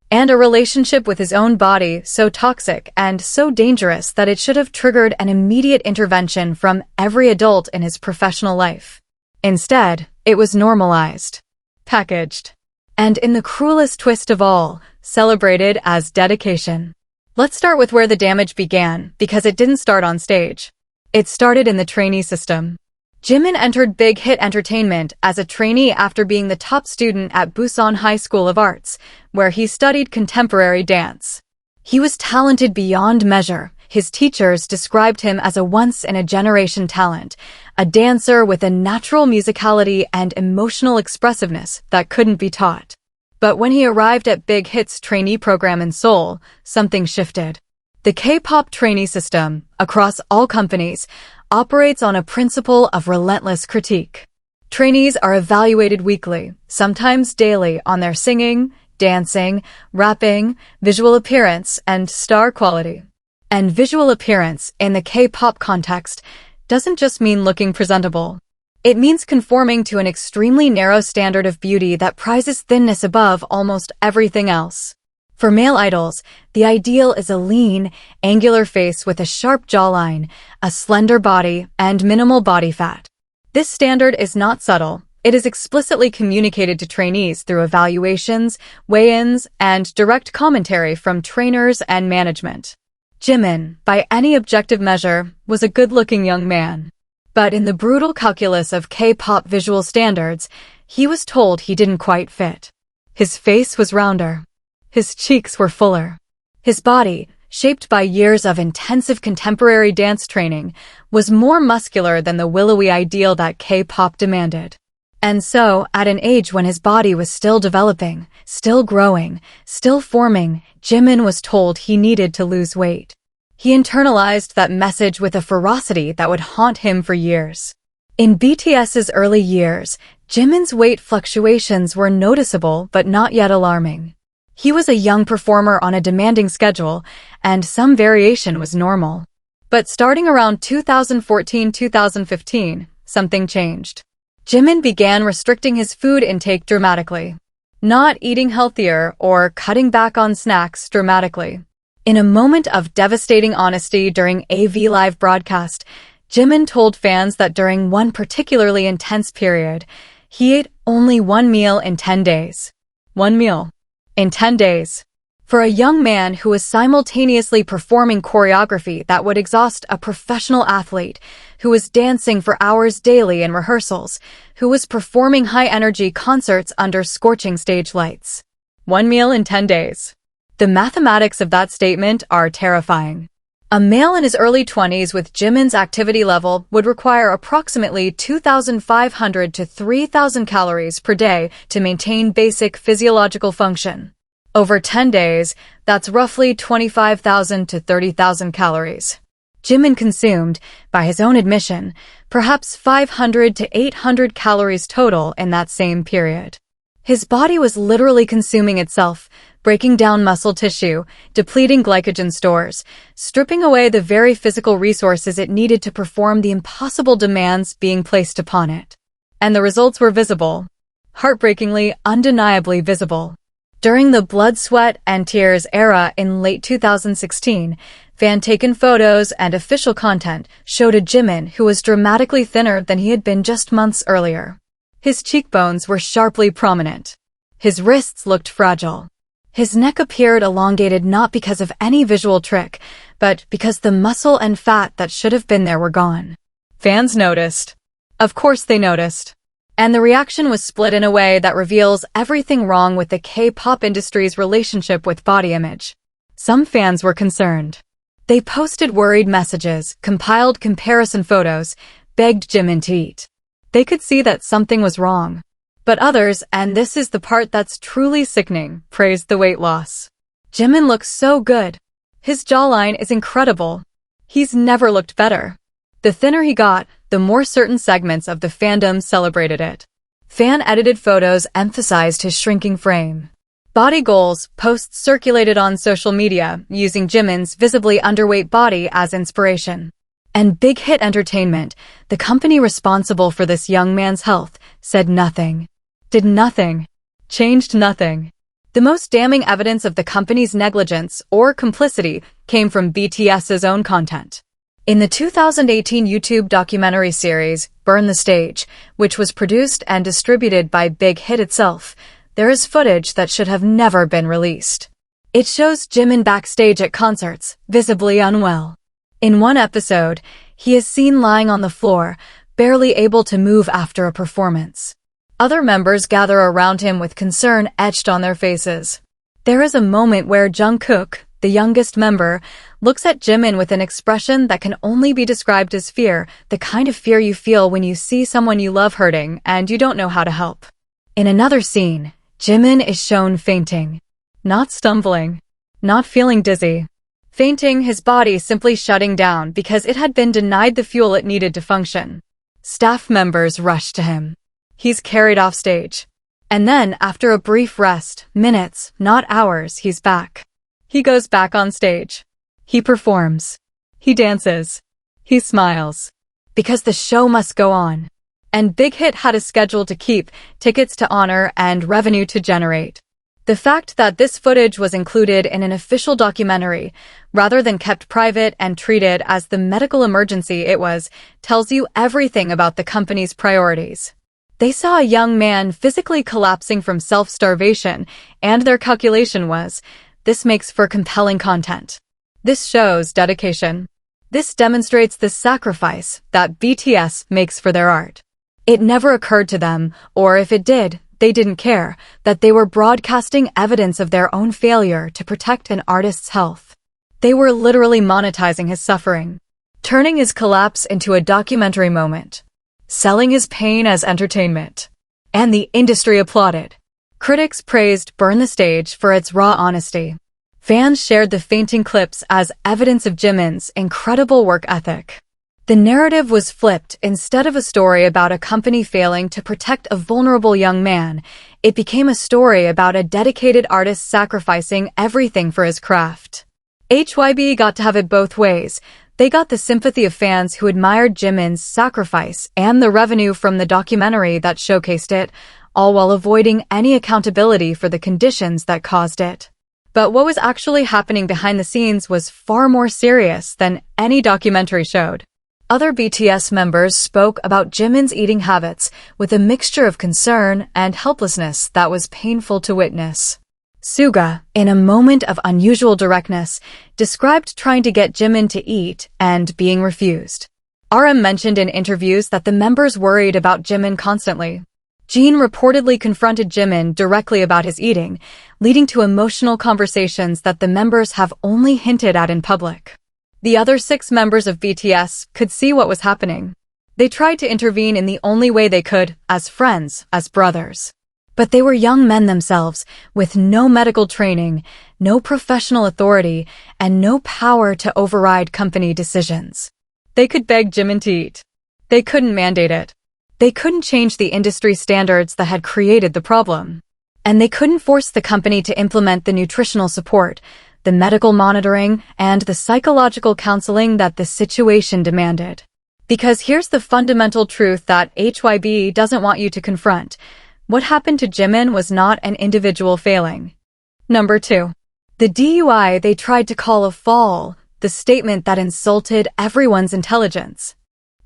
and a relationship with his own body so toxic and so dangerous that it should have triggered an immediate intervention from every adult in his professional life. Instead, it was normalized, packaged, and in the cruelest twist of all, celebrated as dedication. Let's start with where the damage began, because it didn't start on stage. It started in the trainee system. Jimin entered Big Hit Entertainment as a trainee after being the top student at Busan High School of Arts, where he studied contemporary dance. He was talented beyond measure. His teachers described him as a once-in-a-generation talent, a dancer with a natural musicality and emotional expressiveness that couldn't be taught. But when he arrived at Big Hit's trainee program in Seoul, something shifted. The K-pop trainee system, across all companies, operates on a principle of relentless critique. Trainees are evaluated weekly, sometimes daily, on their singing, dancing, rapping, visual appearance, and star quality. And visual appearance, in the K-pop context, doesn't just mean looking presentable. It means conforming to an extremely narrow standard of beauty that prizes thinness above almost everything else. For male idols, the ideal is a lean, angular face with a sharp jawline, a slender body, and minimal body fat. This standard is not subtle. It is explicitly communicated to trainees through evaluations, weigh-ins, and direct commentary from trainers and management. Jimin, by any objective measure, was a good-looking young man. But in the brutal calculus of K-pop visual standards, he was told he didn't quite fit. His face was rounder. His cheeks were fuller. His body, shaped by years of intensive contemporary dance training, was more muscular than the willowy ideal that K-pop demanded. And so, at an age when his body was still developing, still growing, still forming, Jimin was told he needed to lose weight. He internalized that message with a ferocity that would haunt him for years. In BTS's early years, Jimin's weight fluctuations were noticeable but not yet alarming. He was a young performer on a demanding schedule, and some variation was normal. But starting around 2014-2015, something changed. Jimin began restricting his food intake dramatically, not eating healthier or cutting back on snacks dramatically. In a moment of devastating honesty during AV live broadcast, Jimin told fans that during one particularly intense period, he ate only one meal in 10 days. One meal in 10 days. For a young man who was simultaneously performing choreography that would exhaust a professional athlete, who was dancing for hours daily in rehearsals, who was performing high-energy concerts under scorching stage lights. One meal in 10 days. The mathematics of that statement are terrifying. A male in his early 20s with Jimin's activity level would require approximately 2,500 to 3,000 calories per day to maintain basic physiological function. Over 10 days, that's roughly 25,000 to 30,000 calories. Jimin consumed, by his own admission, perhaps 500 to 800 calories total in that same period. His body was literally consuming itself, breaking down muscle tissue, depleting glycogen stores, stripping away the very physical resources it needed to perform the impossible demands being placed upon it. And the results were visible. Heartbreakingly, undeniably visible. During the blood, sweat, and tears era in late 2016, fan-taken photos and official content showed a Jimin who was dramatically thinner than he had been just months earlier. His cheekbones were sharply prominent. His wrists looked fragile. His neck appeared elongated not because of any visual trick, but because the muscle and fat that should have been there were gone. Fans noticed. Of course they noticed. And the reaction was split in a way that reveals everything wrong with the K-pop industry's relationship with body image. Some fans were concerned. They posted worried messages, compiled comparison photos, begged Jimin to eat. They could see that something was wrong. But others, and this is the part that's truly sickening, praised the weight loss. Jimin looks so good. His jawline is incredible. He's never looked better. The thinner he got, the more certain segments of the fandom celebrated it. Fan-edited photos emphasized his shrinking frame. Body goals posts circulated on social media using Jimin's visibly underweight body as inspiration. And Big Hit Entertainment, the company responsible for this young man's health, said nothing. Did nothing. Changed nothing. The most damning evidence of the company's negligence or complicity came from BTS's own content. In the 2018 YouTube documentary series, Burn the Stage, which was produced and distributed by Big Hit itself, there is footage that should have never been released. It shows Jimin backstage at concerts, visibly unwell. In one episode, he is seen lying on the floor, barely able to move after a performance. Other members gather around him with concern etched on their faces. There is a moment where Jungkook, the youngest member, looks at Jimin with an expression that can only be described as fear, the kind of fear you feel when you see someone you love hurting and you don't know how to help. In another scene, Jimin is shown fainting. Not stumbling. Not feeling dizzy. Fainting, his body simply shutting down because it had been denied the fuel it needed to function. Staff members rush to him. He's carried off stage. And then, after a brief rest, minutes, not hours, he's back. He goes back on stage. He performs. He dances. He smiles. Because the show must go on. And Big Hit had a schedule to keep, tickets to honor, and revenue to generate. The fact that this footage was included in an official documentary, rather than kept private and treated as the medical emergency it was, tells you everything about the company's priorities. They saw a young man physically collapsing from self-starvation, and their calculation was, this makes for compelling content. This shows dedication. This demonstrates the sacrifice that BTS makes for their art. It never occurred to them, or if it did, they didn't care, that they were broadcasting evidence of their own failure to protect an artist's health. They were literally monetizing his suffering, turning his collapse into a documentary moment, selling his pain as entertainment. And the industry applauded. Critics praised Burn the Stage for its raw honesty. Fans shared the fainting clips as evidence of Jimin's incredible work ethic. The narrative was flipped. Instead of a story about a company failing to protect a vulnerable young man, it became a story about a dedicated artist sacrificing everything for his craft. HYBE got to have it both ways. They got the sympathy of fans who admired Jimin's sacrifice and the revenue from the documentary that showcased it, all while avoiding any accountability for the conditions that caused it. But what was actually happening behind the scenes was far more serious than any documentary showed. Other BTS members spoke about Jimin's eating habits with a mixture of concern and helplessness that was painful to witness. Suga, in a moment of unusual directness, described trying to get Jimin to eat and being refused. RM mentioned in interviews that the members worried about Jimin constantly. Jin reportedly confronted Jimin directly about his eating, leading to emotional conversations that the members have only hinted at in public. The other 6 members of BTS could see what was happening. They tried to intervene in the only way they could, as friends, as brothers. But they were young men themselves, with no medical training, no professional authority, and no power to override company decisions. They could beg Jimin to eat. They couldn't mandate it. They couldn't change the industry standards that had created the problem. And they couldn't force the company to implement the nutritional support, the medical monitoring, and the psychological counseling that the situation demanded. Because here's the fundamental truth that HYBE doesn't want you to confront. What happened to Jimin was not an individual failing. Number 2. The DUI they tried to call a fall, the statement that insulted everyone's intelligence.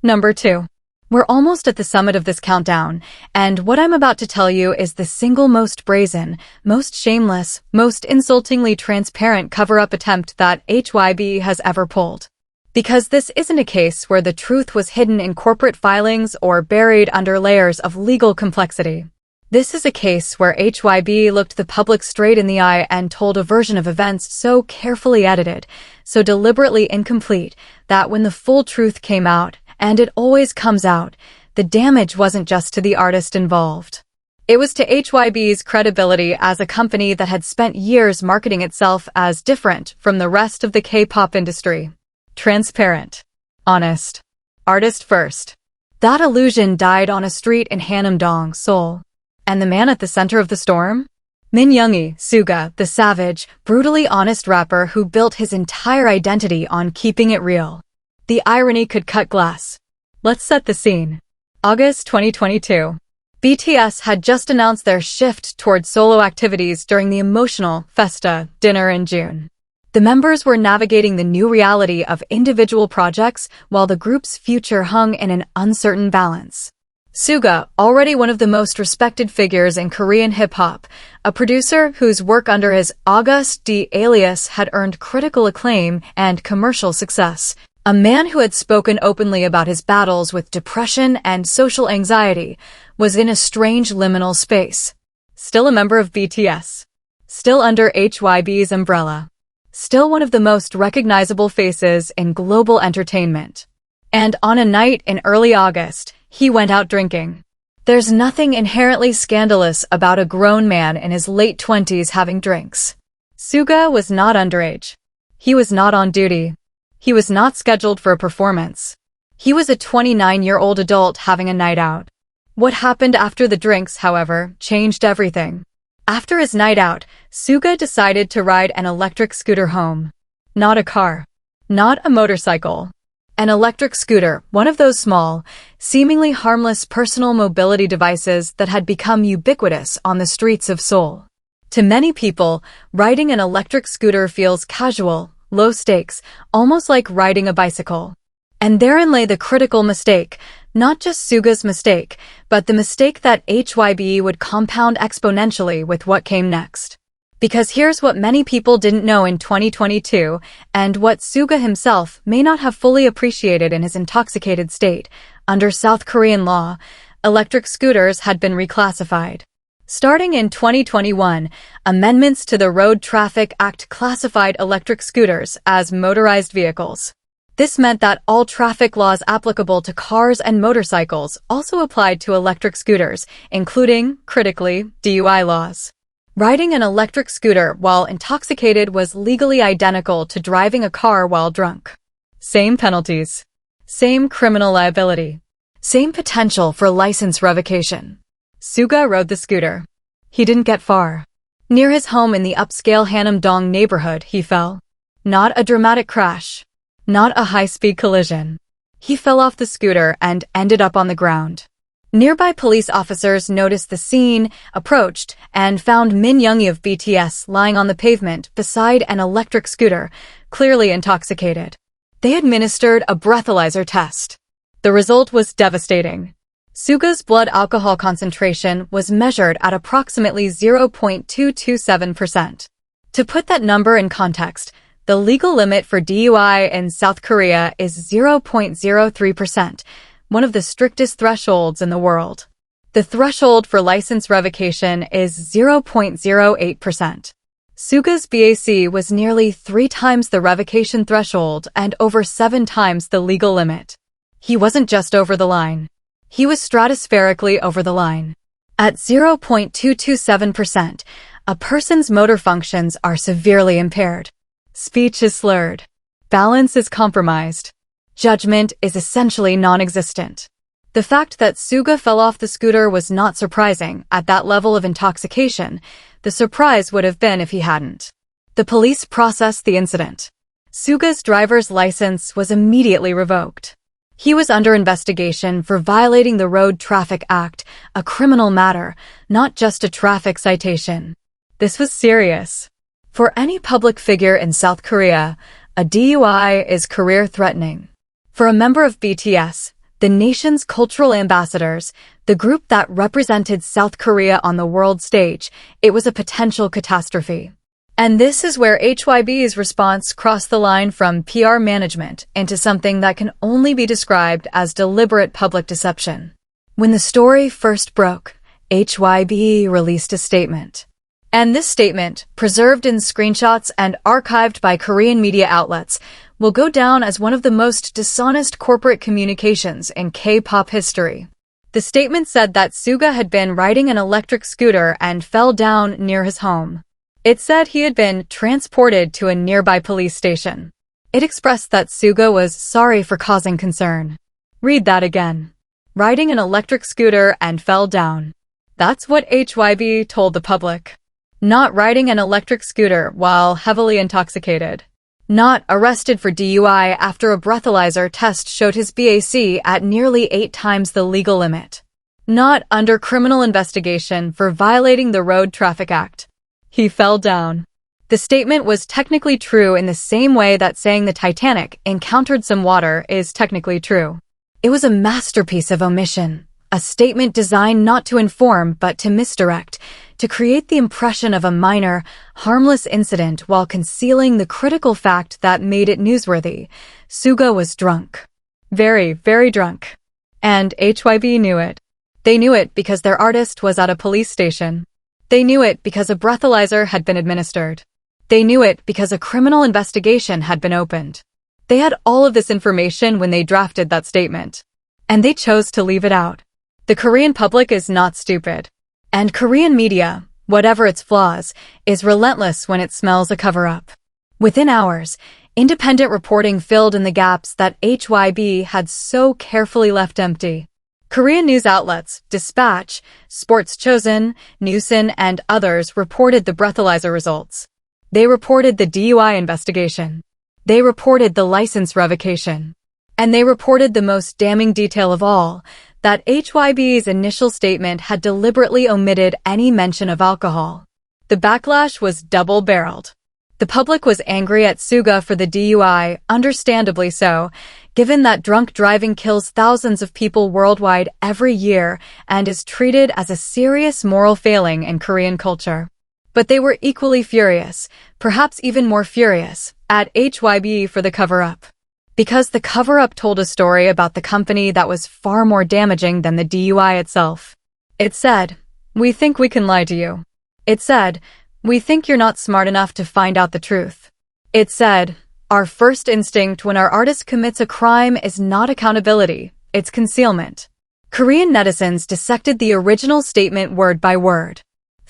Number 2. We're almost at the summit of this countdown, and what I'm about to tell you is the single most brazen, most shameless, most insultingly transparent cover-up attempt that HYBE has ever pulled. Because this isn't a case where the truth was hidden in corporate filings or buried under layers of legal complexity. This is a case where HYBE looked the public straight in the eye and told a version of events so carefully edited, so deliberately incomplete, that when the full truth came out, and it always comes out, the damage wasn't just to the artist involved. It was to HYBE's credibility as a company that had spent years marketing itself as different from the rest of the K-pop industry. Transparent. Honest. Artist first. That illusion died on a street in Hanam-dong, Seoul. And the man at the center of the storm? Yoongi, Suga, the savage, brutally honest rapper who built his entire identity on keeping it real. The irony could cut glass. Let's set the scene. August 2022. BTS had just announced their shift towards solo activities during the emotional Festa dinner in June. The members were navigating the new reality of individual projects while the group's future hung in an uncertain balance. Suga, already one of the most respected figures in Korean hip-hop, a producer whose work under his August D alias had earned critical acclaim and commercial success, a man who had spoken openly about his battles with depression and social anxiety, was in a strange liminal space. Still a member of BTS. Still under HYBE's umbrella. Still one of the most recognizable faces in global entertainment. And on a night in early August, he went out drinking. There's nothing inherently scandalous about a grown man in his late 20s having drinks. Suga was not underage. He was not on duty. He was not scheduled for a performance. He was a 29-year-old adult having a night out. What happened after the drinks, however, changed everything. After his night out, Suga decided to ride an electric scooter home. Not a car. Not a motorcycle. An electric scooter, one of those small, seemingly harmless personal mobility devices that had become ubiquitous on the streets of Seoul. To many people, riding an electric scooter feels casual, low stakes, almost like riding a bicycle. And therein lay the critical mistake, not just Suga's mistake, but the mistake that HYBE would compound exponentially with what came next. Because here's what many people didn't know in 2022, and what Suga himself may not have fully appreciated in his intoxicated state. Under South Korean law, electric scooters had been reclassified. Starting in 2021, amendments to the Road Traffic Act classified electric scooters as motorized vehicles. This meant that all traffic laws applicable to cars and motorcycles also applied to electric scooters, including, critically, DUI laws. Riding an electric scooter while intoxicated was legally identical to driving a car while drunk. Same penalties. Same criminal liability. Same potential for license revocation. Suga rode the scooter. He didn't get far. Near his home in the upscale Hanam-dong neighborhood, he fell. Not a dramatic crash. Not a high-speed collision. He fell off the scooter and ended up on the ground. Nearby police officers noticed the scene, approached, and found Yoongi of BTS lying on the pavement beside an electric scooter, clearly intoxicated. They administered a breathalyzer test. The result was devastating. Suga's blood alcohol concentration was measured at approximately 0.227%. To put that number in context, the legal limit for DUI in South Korea is 0.03%. One of the strictest thresholds in the world. The threshold for license revocation is 0.08%. Suga's BAC was nearly 3 times the revocation threshold and over 7 times the legal limit. He wasn't just over the line. He was stratospherically over the line. At 0.227%, a person's motor functions are severely impaired. Speech is slurred. Balance is compromised. Judgment is essentially non-existent. The fact that Suga fell off the scooter was not surprising at that level of intoxication. The surprise would have been if he hadn't. The police processed the incident. Suga's driver's license was immediately revoked. He was under investigation for violating the Road Traffic Act, a criminal matter, not just a traffic citation. This was serious. For any public figure in South Korea, a DUI is career-threatening. For a member of BTS, the nation's cultural ambassadors, the group that represented South Korea on the world stage, it was a potential catastrophe. And this is where HYBE's response crossed the line from PR management into something that can only be described as deliberate public deception. When the story first broke, HYBE released a statement. And this statement, preserved in screenshots and archived by Korean media outlets, will go down as one of the most dishonest corporate communications in K-pop history. The statement said that Suga had been riding an electric scooter and fell down near his home. It said he had been transported to a nearby police station. It expressed that Suga was sorry for causing concern. Read that again. Riding an electric scooter and fell down. That's what HYBE told the public. Not riding an electric scooter while heavily intoxicated. Not arrested for DUI after a breathalyzer test showed his BAC at nearly 8 times the legal limit. Not under criminal investigation for violating the Road Traffic Act. He fell down. The statement was technically true in the same way that saying the Titanic encountered some water is technically true. It was a masterpiece of omission, a statement designed not to inform but to misdirect, to create the impression of a minor, harmless incident while concealing the critical fact that made it newsworthy. Suga was drunk. Very, very drunk. And HYBE knew it. They knew it because their artist was at a police station. They knew it because a breathalyzer had been administered. They knew it because a criminal investigation had been opened. They had all of this information when they drafted that statement. And they chose to leave it out. The Korean public is not stupid. And Korean media, whatever its flaws, is relentless when it smells a cover-up. Within hours, independent reporting filled in the gaps that HYBE had so carefully left empty. Korean news outlets, Dispatch, Sports Chosun, Newson, and others reported the breathalyzer results. They reported the DUI investigation. They reported the license revocation. And they reported the most damning detail of all, that HYBE's initial statement had deliberately omitted any mention of alcohol. The backlash was double-barreled. The public was angry at Suga for the DUI, understandably so, given that drunk driving kills thousands of people worldwide every year and is treated as a serious moral failing in Korean culture. But they were equally furious, perhaps even more furious, at HYBE for the cover-up. Because the cover-up told a story about the company that was far more damaging than the DUI itself. It said, "We think we can lie to you." It said, "We think you're not smart enough to find out the truth." It said, "Our first instinct when our artist commits a crime is not accountability, it's concealment." Korean netizens dissected the original statement word by word.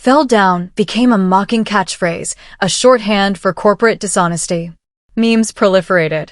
Fell down became a mocking catchphrase, a shorthand for corporate dishonesty. Memes proliferated.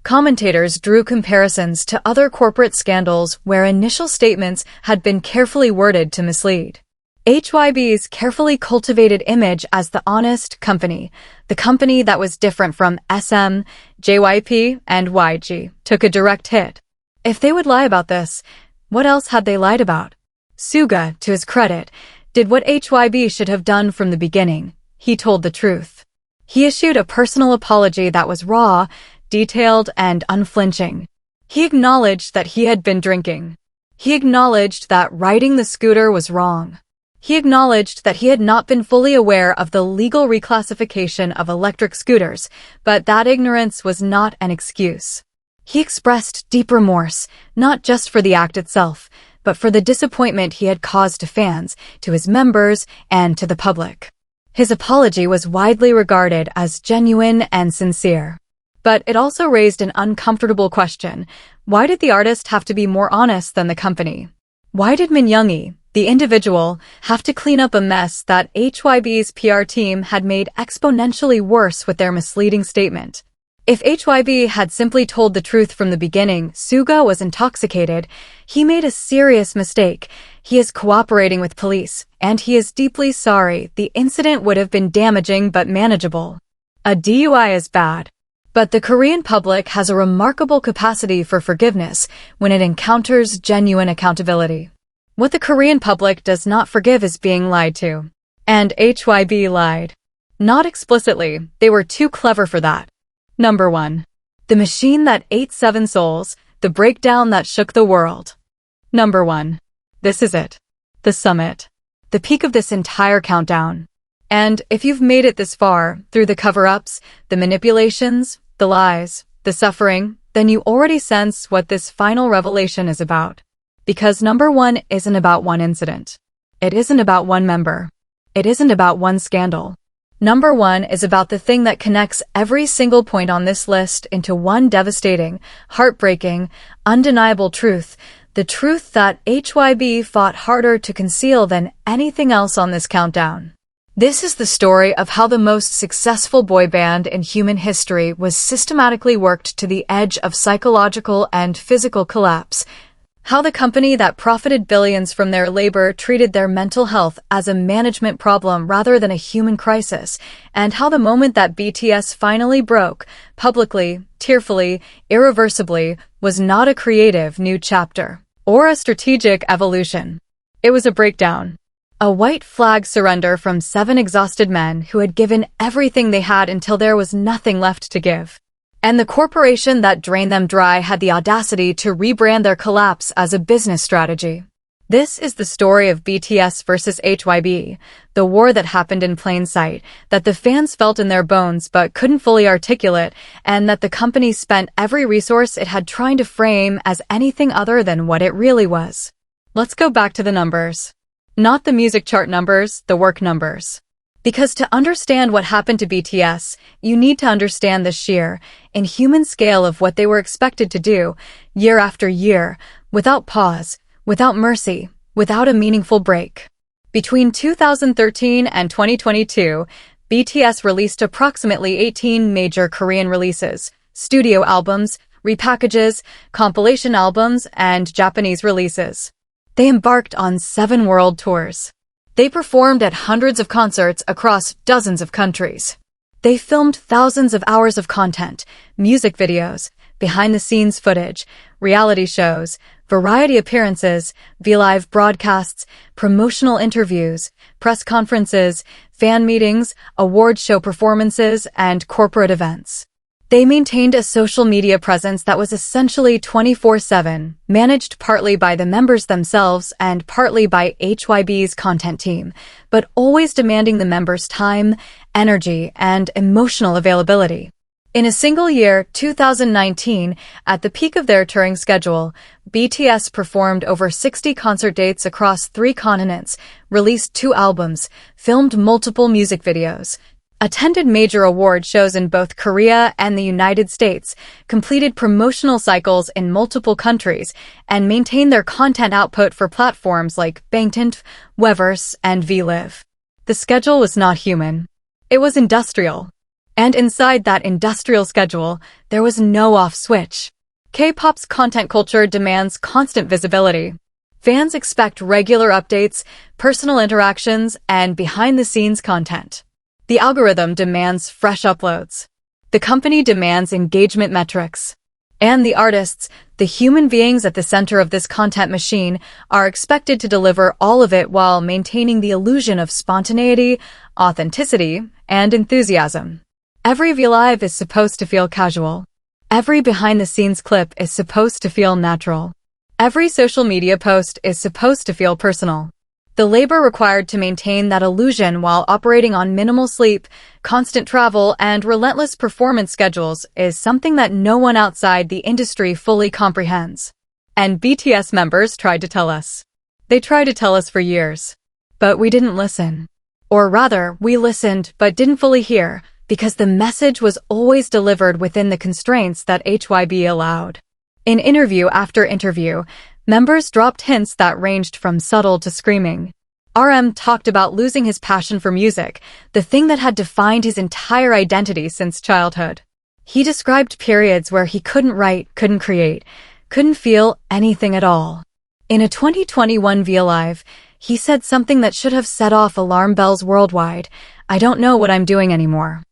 Commentators drew comparisons to other corporate scandals where initial statements had been carefully worded to mislead. HYBE's carefully cultivated image as the honest company, the company that was different from SM, JYP, and YG, took a direct hit. If they would lie about this, what else had they lied about? Suga, to his credit, did what HYBE should have done from the beginning. He told the truth. He issued a personal apology that was raw, detailed, and unflinching. He acknowledged that he had been drinking. He acknowledged that riding the scooter was wrong. He acknowledged that he had not been fully aware of the legal reclassification of electric scooters, but that ignorance was not an excuse. He expressed deep remorse, not just for the act itself, but for the disappointment he had caused to fans, to his members, and to the public. His apology was widely regarded as genuine and sincere. But it also raised an uncomfortable question. Why did the artist have to be more honest than the company? Why did Yoongi, the individual, have to clean up a mess that HYBE's PR team had made exponentially worse with their misleading statement? If HYBE had simply told the truth from the beginning, Suga was intoxicated, he made a serious mistake. He is cooperating with police, and he is deeply sorry. The incident would have been damaging but manageable. A DUI is bad. But the Korean public has a remarkable capacity for forgiveness when it encounters genuine accountability. What the Korean public does not forgive is being lied to. And HYBE lied. Not explicitly, they were too clever for that. Number 1. The machine that ate 7 souls, the breakdown that shook the world. Number 1. This is it. The summit. The peak of this entire countdown. And if you've made it this far, through the cover-ups, the manipulations, the lies, the suffering, then you already sense what this final revelation is about. Because number 1 isn't about one incident. It isn't about one member. It isn't about one scandal. Number 1 is about the thing that connects every single point on this list into one devastating, heartbreaking, undeniable truth, the truth that HYBE fought harder to conceal than anything else on this countdown. This is the story of how the most successful boy band in human history was systematically worked to the edge of psychological and physical collapse. How the company that profited billions from their labor treated their mental health as a management problem rather than a human crisis, and how the moment that BTS finally broke, publicly, tearfully, irreversibly, was not a creative new chapter, or a strategic evolution. It was a breakdown. A white flag surrender from 7 exhausted men who had given everything they had until there was nothing left to give. And the corporation that drained them dry had the audacity to rebrand their collapse as a business strategy. This is the story of BTS versus HYBE, the war that happened in plain sight, that the fans felt in their bones but couldn't fully articulate, and that the company spent every resource it had trying to frame as anything other than what it really was. Let's go back to the numbers. Not the music chart numbers, the work numbers. Because to understand what happened to BTS, you need to understand the sheer, inhuman scale of what they were expected to do, year after year, without pause, without mercy, without a meaningful break. Between 2013 and 2022, BTS released approximately 18 major Korean releases, studio albums, repackages, compilation albums, and Japanese releases. They embarked on 7 world tours. They performed at hundreds of concerts across dozens of countries. They filmed thousands of hours of content, music videos, behind-the-scenes footage, reality shows, variety appearances, V-Live broadcasts, promotional interviews, press conferences, fan meetings, award show performances, and corporate events. They maintained a social media presence that was essentially 24/7, managed partly by the members themselves and partly by HYBE's content team, but always demanding the members' time, energy, and emotional availability. In a single year, 2019, at the peak of their touring schedule, BTS performed over 60 concert dates across 3 continents, released 2 albums, filmed multiple music videos, attended major award shows in both Korea and the United States, completed promotional cycles in multiple countries, and maintained their content output for platforms like Bangtan, Weverse, and VLive. The schedule was not human. It was industrial. And inside that industrial schedule, there was no off switch. K-pop's content culture demands constant visibility. Fans expect regular updates, personal interactions, and behind-the-scenes content. The algorithm demands fresh uploads. The company demands engagement metrics. And the artists, the human beings at the center of this content machine, are expected to deliver all of it while maintaining the illusion of spontaneity, authenticity, and enthusiasm. Every VLive is supposed to feel casual. Every behind-the-scenes clip is supposed to feel natural. Every social media post is supposed to feel personal. The labor required to maintain that illusion while operating on minimal sleep, constant travel, and relentless performance schedules is something that no one outside the industry fully comprehends. And BTS members tried to tell us. They tried to tell us for years. But we didn't listen. Or rather, we listened but didn't fully hear, because the message was always delivered within the constraints that HYBE allowed. In interview after interview, members dropped hints that ranged from subtle to screaming. RM talked about losing his passion for music, the thing that had defined his entire identity since childhood. He described periods where he couldn't write, couldn't create, couldn't feel anything at all. In a 2021 VLive, he said something that should have set off alarm bells worldwide. "I don't know what I'm doing anymore.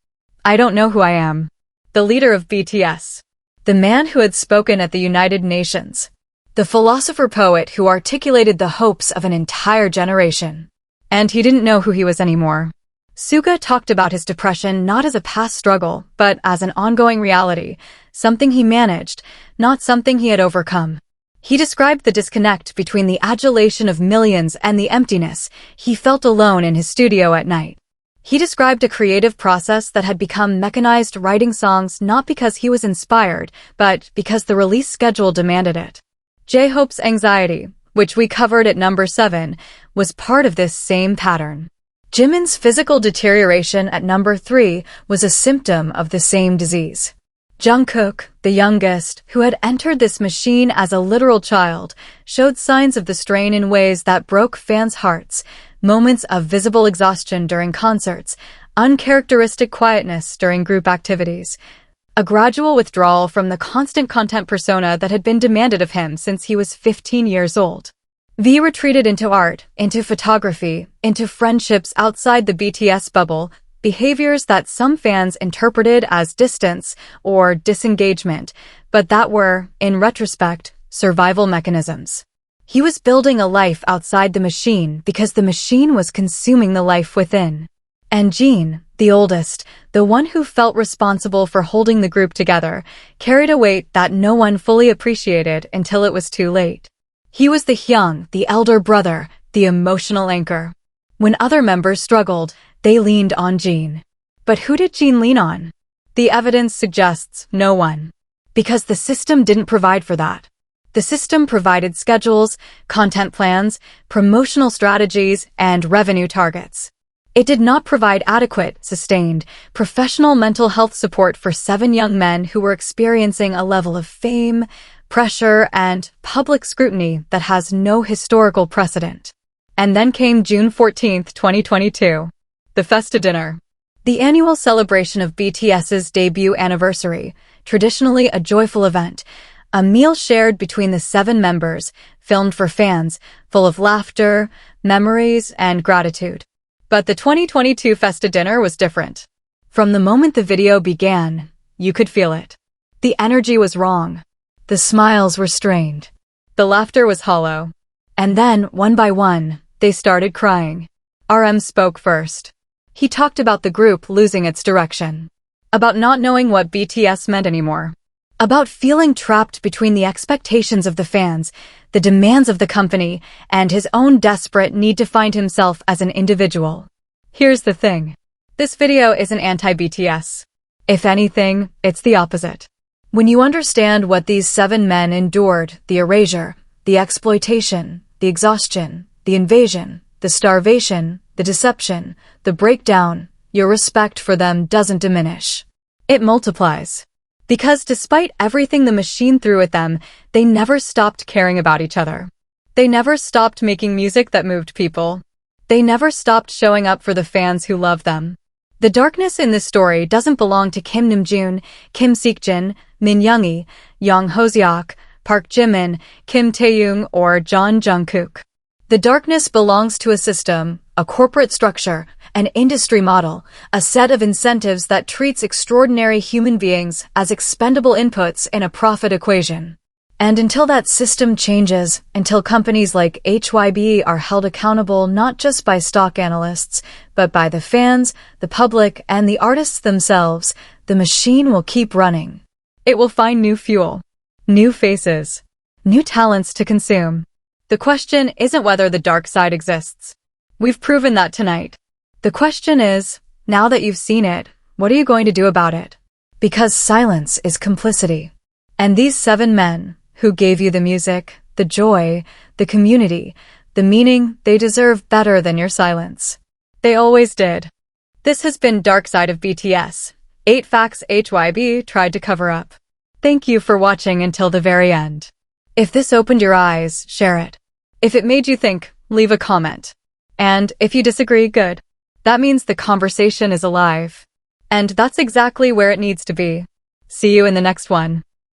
I don't know who I am." The leader of BTS. The man who had spoken at the United Nations. The philosopher-poet who articulated the hopes of an entire generation. And he didn't know who he was anymore. Suga talked about his depression not as a past struggle, but as an ongoing reality, something he managed, not something he had overcome. He described the disconnect between the adulation of millions and the emptiness he felt alone in his studio at night. He described a creative process that had become mechanized, writing songs not because he was inspired, but because the release schedule demanded it. J-Hope's anxiety, which we covered at number 7, was part of this same pattern. Jimin's physical deterioration at number 3 was a symptom of the same disease. Jungkook, the youngest, who had entered this machine as a literal child, showed signs of the strain in ways that broke fans' hearts, moments of visible exhaustion during concerts, uncharacteristic quietness during group activities, a gradual withdrawal from the constant content persona that had been demanded of him since he was 15 years old. V retreated into art, into photography, into friendships outside the BTS bubble, behaviors that some fans interpreted as distance or disengagement, but that were, in retrospect, survival mechanisms. He was building a life outside the machine because the machine was consuming the life within. And Jin, the oldest, the one who felt responsible for holding the group together, carried a weight that no one fully appreciated until it was too late. He was the Hyung, the elder brother, the emotional anchor. When other members struggled, they leaned on Jin. But who did Jin lean on? The evidence suggests no one. Because the system didn't provide for that. The system provided schedules, content plans, promotional strategies, and revenue targets. It did not provide adequate, sustained, professional mental health support for 7 young men who were experiencing a level of fame, pressure, and public scrutiny that has no historical precedent. And then came June 14, 2022. The Festa Dinner. The annual celebration of BTS's debut anniversary, traditionally a joyful event, a meal shared between the 7 members, filmed for fans, full of laughter, memories, and gratitude. But the 2022 Festa Dinner was different. From the moment the video began, you could feel it. The energy was wrong. The smiles were strained. The laughter was hollow. And then, one by one, they started crying. RM spoke first. He talked about the group losing its direction. about not knowing what BTS meant anymore, about feeling trapped between the expectations of the fans, the demands of the company, and his own desperate need to find himself as an individual. Here's the thing. This video isn't anti-BTS. If anything, it's the opposite. When you understand what these 7 men endured, the erasure, the exploitation, the exhaustion, the invasion, the starvation, the deception, the breakdown, your respect for them doesn't diminish. It multiplies. Because despite everything the machine threw at them, they never stopped caring about each other. They never stopped making music that moved people. They never stopped showing up for the fans who loved them. The darkness in this story doesn't belong to Kim Namjoon, Kim Seokjin, Min Yoongi, Young Hoseok, Park Jimin, Kim Taehyung, or John Jungkook. The darkness belongs to a system, a corporate structure, an industry model, a set of incentives that treats extraordinary human beings as expendable inputs in a profit equation. And until that system changes, until companies like HYBE are held accountable not just by stock analysts, but by the fans, the public, and the artists themselves, the machine will keep running. It will find new fuel, new faces, new talents to consume. The question isn't whether the dark side exists. We've proven that tonight. The question is, now that you've seen it, what are you going to do about it? Because silence is complicity. And these 7 men, who gave you the music, the joy, the community, the meaning, they deserve better than your silence. They always did. This has been Dark Side of BTS. 8 facts HYBE tried to cover up. Thank you for watching until the very end. If this opened your eyes, share it. If it made you think, leave a comment. And if you disagree, good. That means the conversation is alive. And that's exactly where it needs to be. See you in the next one.